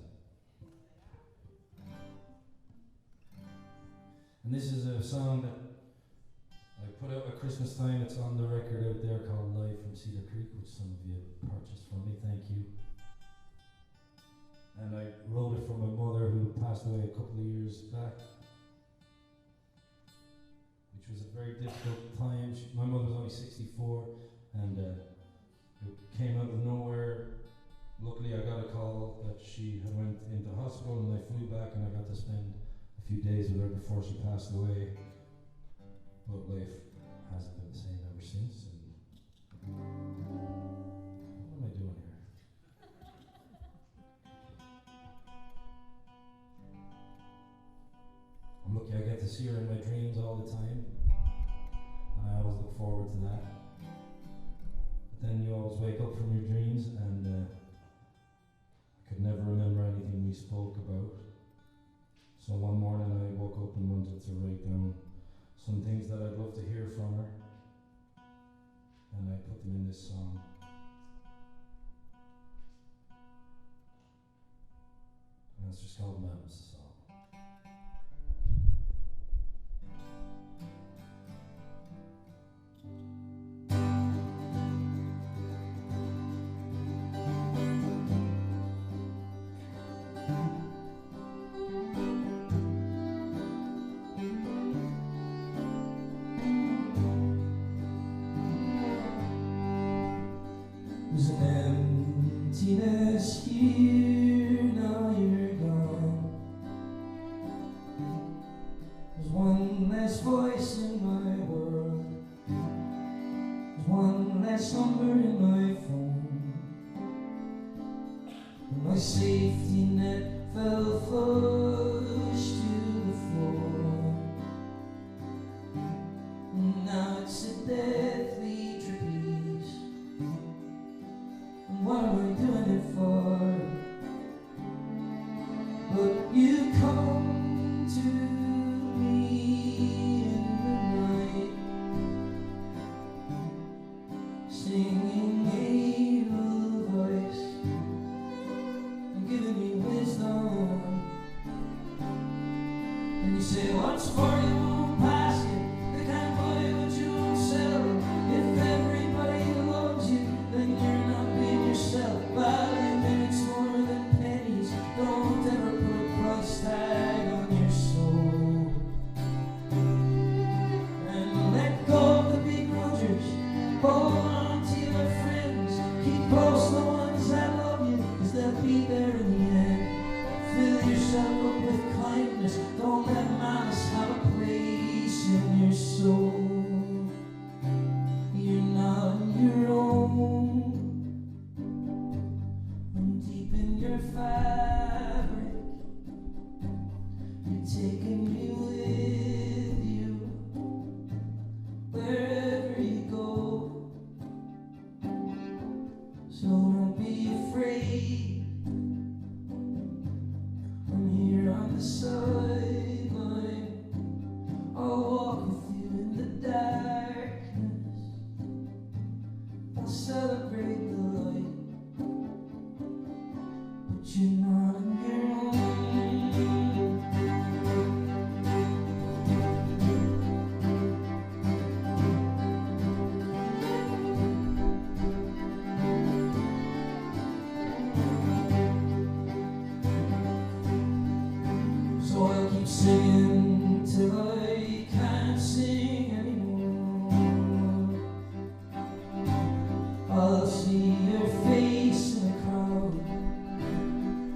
And this is a song that I put out at Christmas time. It's on the record out there called Live from Cedar Creek, which some of you purchased from me. Thank you. And I wrote it for my mother who passed away a couple of years back, which was a very difficult time. My mother was only 64, and it came out of nowhere. Luckily I got a call that she had went into hospital, and I flew back and I got to spend a few days with her before she passed away. But life hasn't been the same ever since. And what am I doing here? I'm lucky I get to see her in my dreams all the time, and I always look forward to that. But then you always wake up from your dreams, and I could never remember anything we spoke about. So one morning I woke up and wanted to write down some things that I'd love to hear from her, and I put them in this song. And it's just called Mam's Song. There's an emptiness here, now you're gone. There's one less voice in my world. There's one less number in my phone. And my safety net fell flush to the floor. And now it's a deathly trapeze. What am I doing it for? But you come to me in the night, singing a little voice and giving me wisdom. And you say, what's for you won't pass you, they can't buy what you won't sell. If everybody loves you, then you're not being yourself. Value minutes more than pennies. Don't ever put a price tag on your soul. And let go of the begrudgers. Hold on to your friends. Keep close the ones that love you, 'cause they'll be there in the end. Fill yourself up with kindness. Don't let malice have a place in your soul. You're not on your own. From deep in your fabric, you're taking me with you wherever you go. So don't be afraid. I'm here on the sideline. I'll walk with you in the darkness. I'll celebrate the light, but you're not on your own. So I'll keep singing till I can't sing anymore. I'll see your face in a crowd.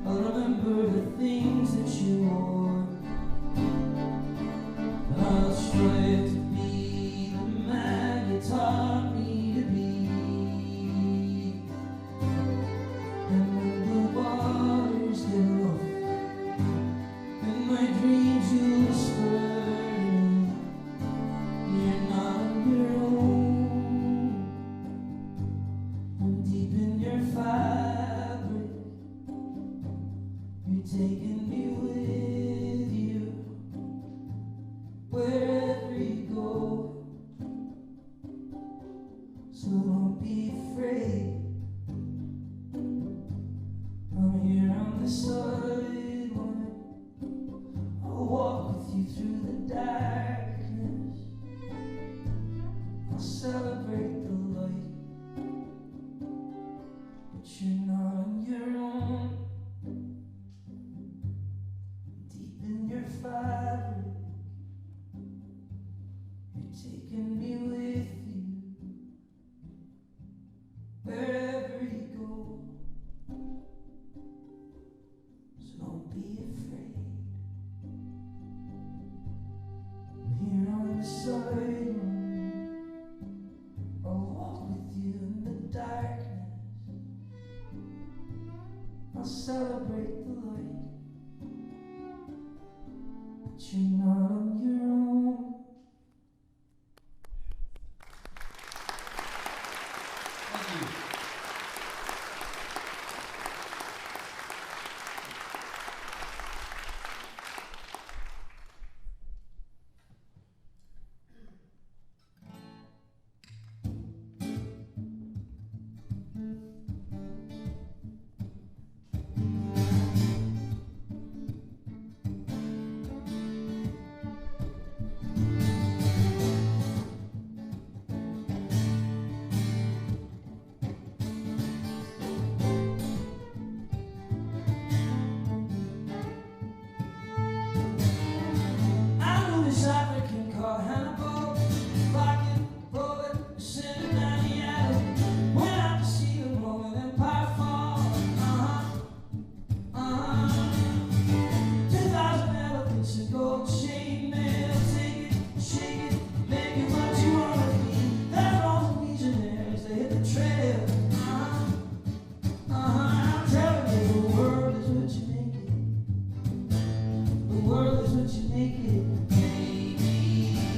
I'll remember the things that you wore. And I'll strive to be the man you taught me to be. And when the waters get rough and my dreams You're taking me with you wherever you go. So don't be afraid. I'm here on the sideline. I'll walk with you through the darkness. I'll celebrate the light. But you're not on your own. Deep in your fabric, you're taking me with you wherever you go. So don't be afraid. I'm here on the sideline. I'll walk with you in the darkness. I'll celebrate the light. But you're not on your own. Thank you. African called Hannibal, rockin' poet, sitting down the alley. Went out to see the Roman Empire fall. 2,000 elephants and gold chainmail. Take it, shake it, make it what you wanna be. They're all the legionnaires, they hit the trail. I'm telling you, the world is what you make it. The world is what you make it.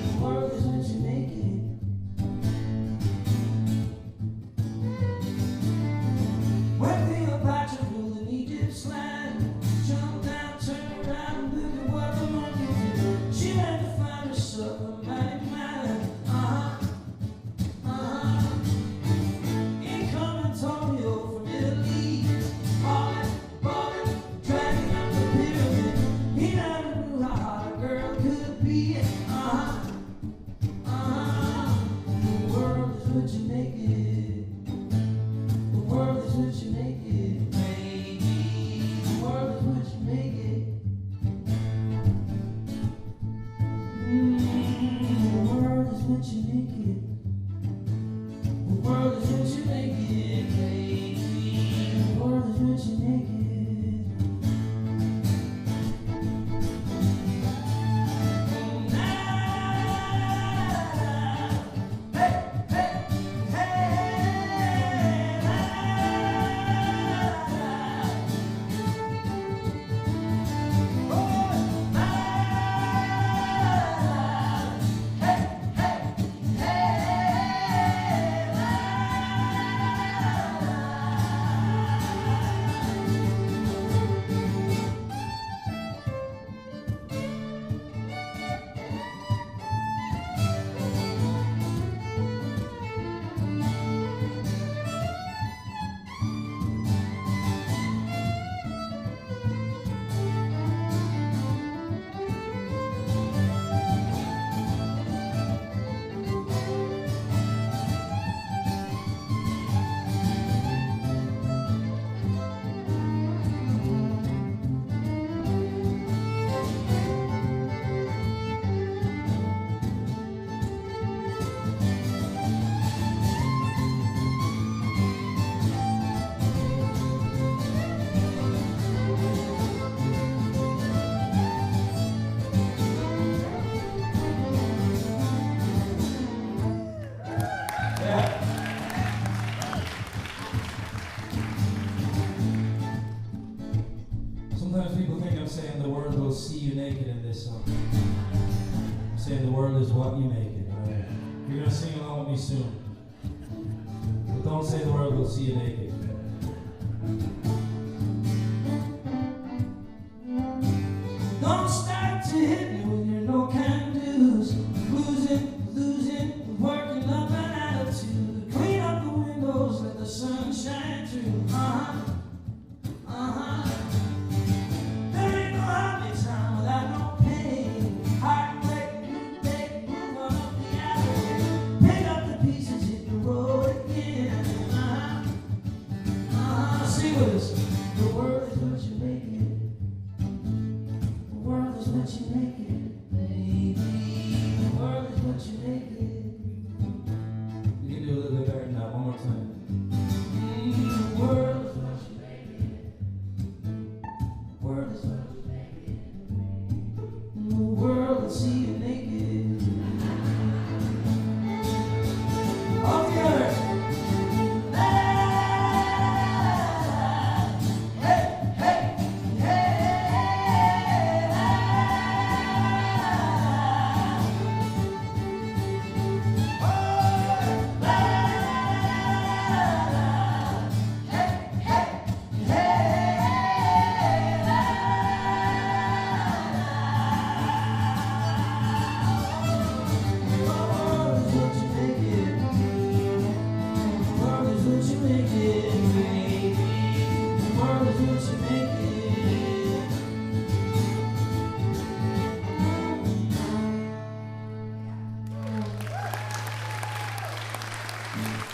The world is what you make it. When Cleopatra ruled in Egypt's land, jump down, turn around, look at what the monkey did. She went to find herself a mighty man. Income Antonio from Italy, ballin', dragging up the pyramid. He never knew how hot a girl could be. The world is what you make it. The world is what you make it, baby. The world is what you make it. The world is what you make it. The world is what you make it, baby. The world is what you make it. Sometimes people think I'm saying the world will see you naked in this song. I'm saying the world is what you make it. Right? You're going to sing along with me soon. But don't say the world will see you naked. you hit me with your no can do's. Losing, working up an attitude. Clean up the windows, let the sun shine through. There ain't no happy time without no pain. Heartbreak, moving up the alleyway. Pick up the pieces, hit the road again. See what it's, the world is what you make it. The world is what you make it, baby. The world is what you make it. You can do a little bit better than that, one more time. The world is what you make it. The world is what you make it. The world will see you naked. All together.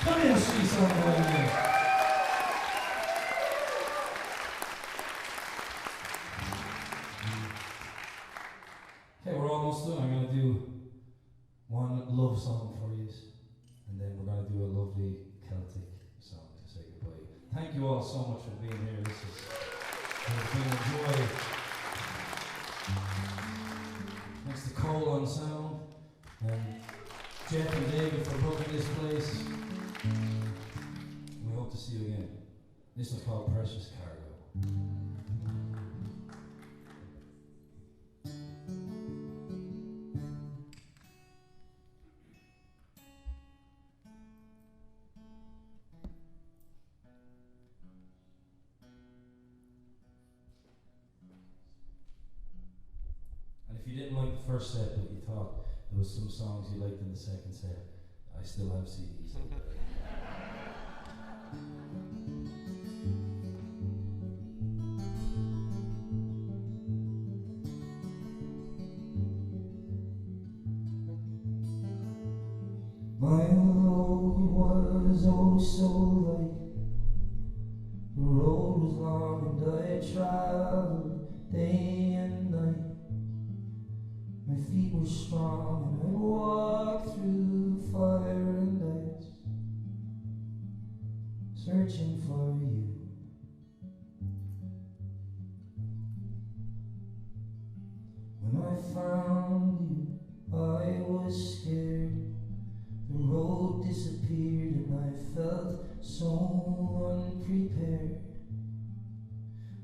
Camille Schiess on the way here. Okay, we're almost done. I'm going to do one love song for you, and then we're going to do a lovely Celtic song to say goodbye. Thank you all so much for being here. This has been a joy. Thanks to Cole on sound, and Jeff and David for booking this place. We hope to see you again. This one's called Precious Cargo. And if you didn't like the first set, but you thought there was some songs you liked in the second set, I still have CDs. My road was oh so light. The road was long and I traveled day and night. My feet were strong and I walked through fire and ice, searching for you. When I found you, I was scared. The road disappeared and I felt so unprepared.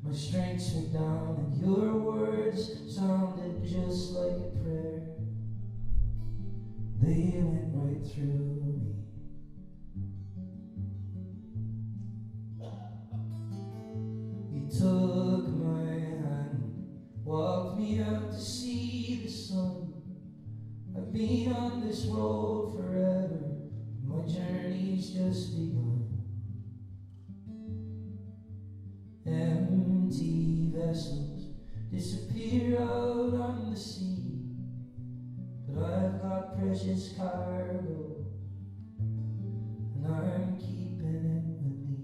My strengths were down and your words sounded just like a prayer. They went right through me. You took my hand, walked me out to see the sun. I've been on this road forever, my journey's just begun. Empty vessels disappear out on the sea, but I've got precious cargo, and I'm keeping it with me.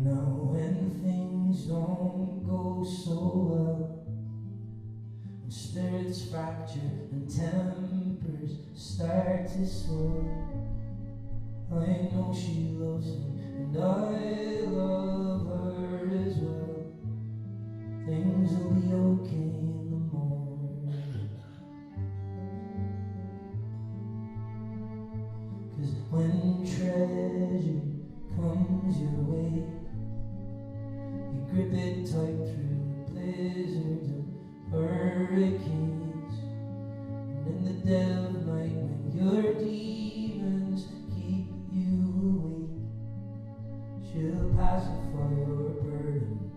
Now when things don't go so well, when spirits fracture and tempers start to swell, I know she loves me and I love her as well. Things will be okay in the morning, 'cause when treasure comes your way, you grip it tight through blizzards and hurricanes. And in the dead of night when your demons keep you awake. She'll pacify your burdens.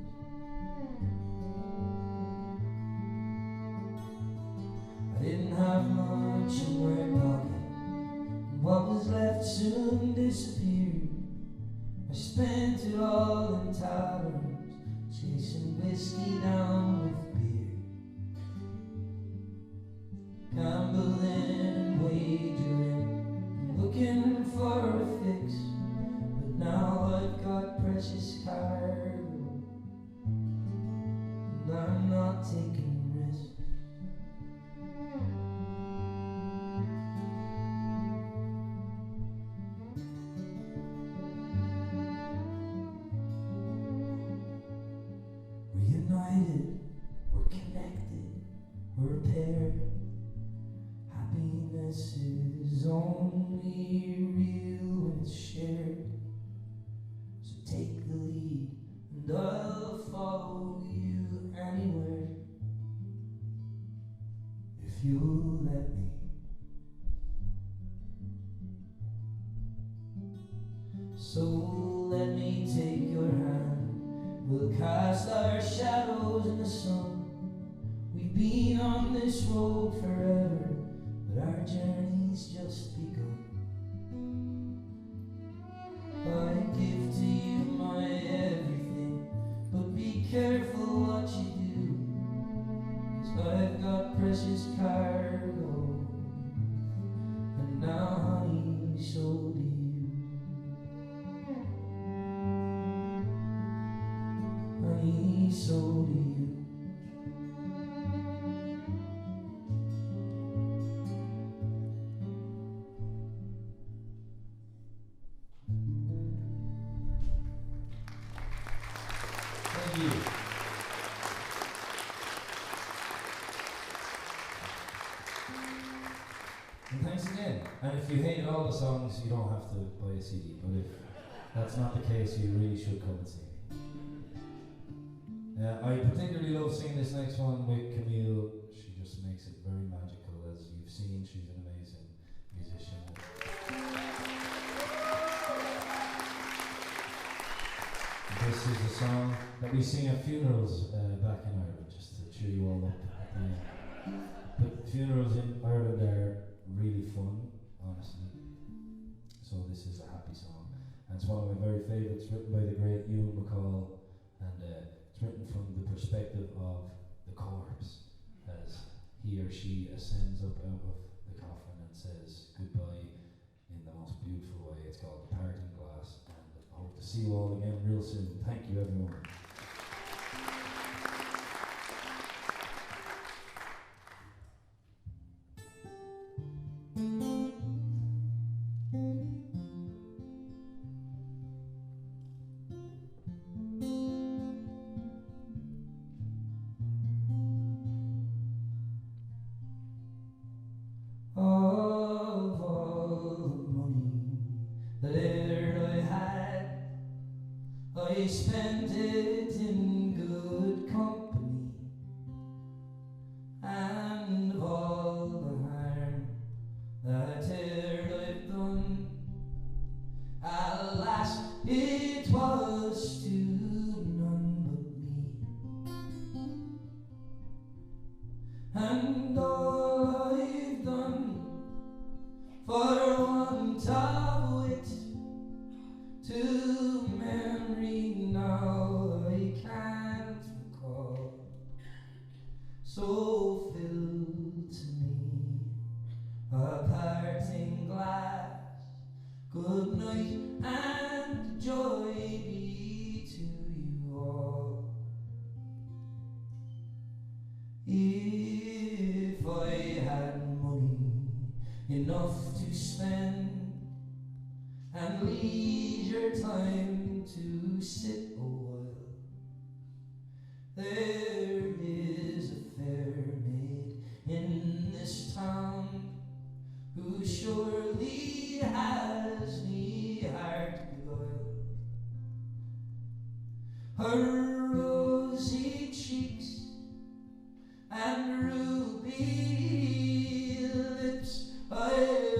I didn't have much in my pocket, and what was left soon disappeared. I spent it all in taverns, chasing whiskey down with beer, gambling and wagering, looking for a fix. But now I've got precious cargo, and I'm not taking risks. We're united, we're connected, we're a pair. Happiness is only real when it's shared. So take the lead, and I'll follow you anywhere, if you'll let me. So let me take your hand, we'll cast our shadows in the sun. We've been on this road forever, but our journey's just begun. I give to you my everything, but be careful what you do, 'cause I've got precious cargo, and now honey, so do you. Honey, so do you. Thank you. And thanks again. And if you hated all the songs, you don't have to buy a CD. But if that's not the case, you really should come and see me. I particularly love singing this next one with Camille. She just makes it very magical, as you've seen. She's an amazing musician. This is a song that we sing at funerals back in Ireland, just to cheer you all up at the end. But funerals in Ireland are really fun, honestly. So this is a happy song. And it's one of my very favourites, written by the great Ewan McCall. And it's written from the perspective of the corpse, as he or she ascends up out of the coffin and says goodbye in the most beautiful way. It's called The Parting Glass, and I hope to see you all again real soon. Thank you, everyone. Of all the money that e'er I had, I spent it in good company, and of all the harm that e'er I've done, alas, it was to none but me. And all I've done for want of wit, to memory now I can't recall, so fill to me a parting glass. Good night and joy be to you all. If I had money enough to spend, and leisure time to sit a while, there is a fair maid in this town who surely has me heart beguiled. Her rosy cheeks and ruby lips I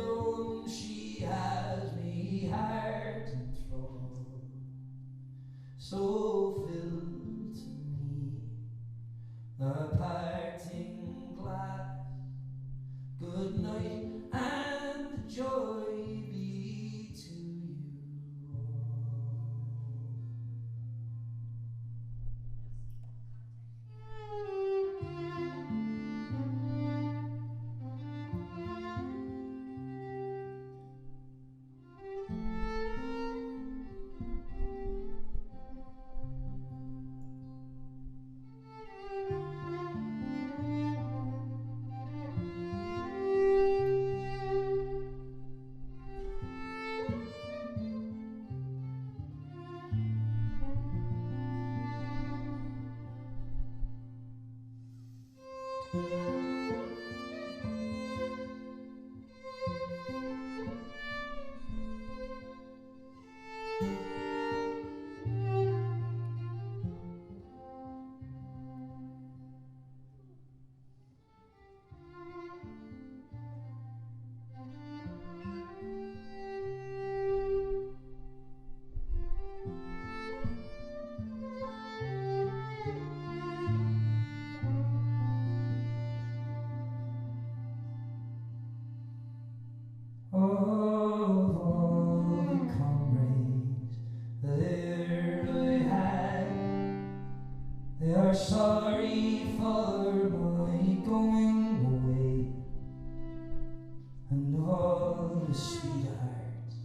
and all the sweethearts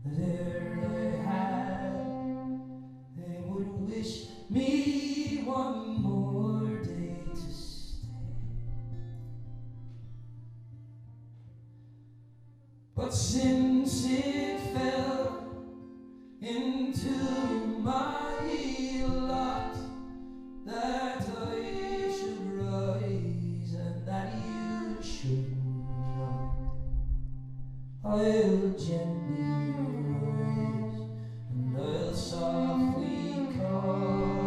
that e'er I had, they would wish me one more day to stay. But since it fell into my lot that I should rise and that you should not, I'll gently rise and I'll softly call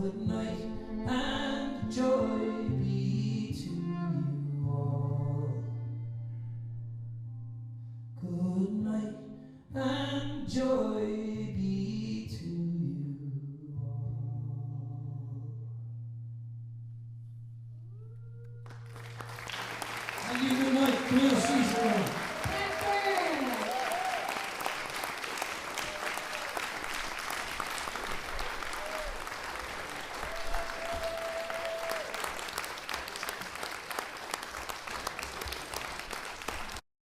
good night and joy be to you all. Good night and joy be to you all. Thank you, good night. Camille, Schiess.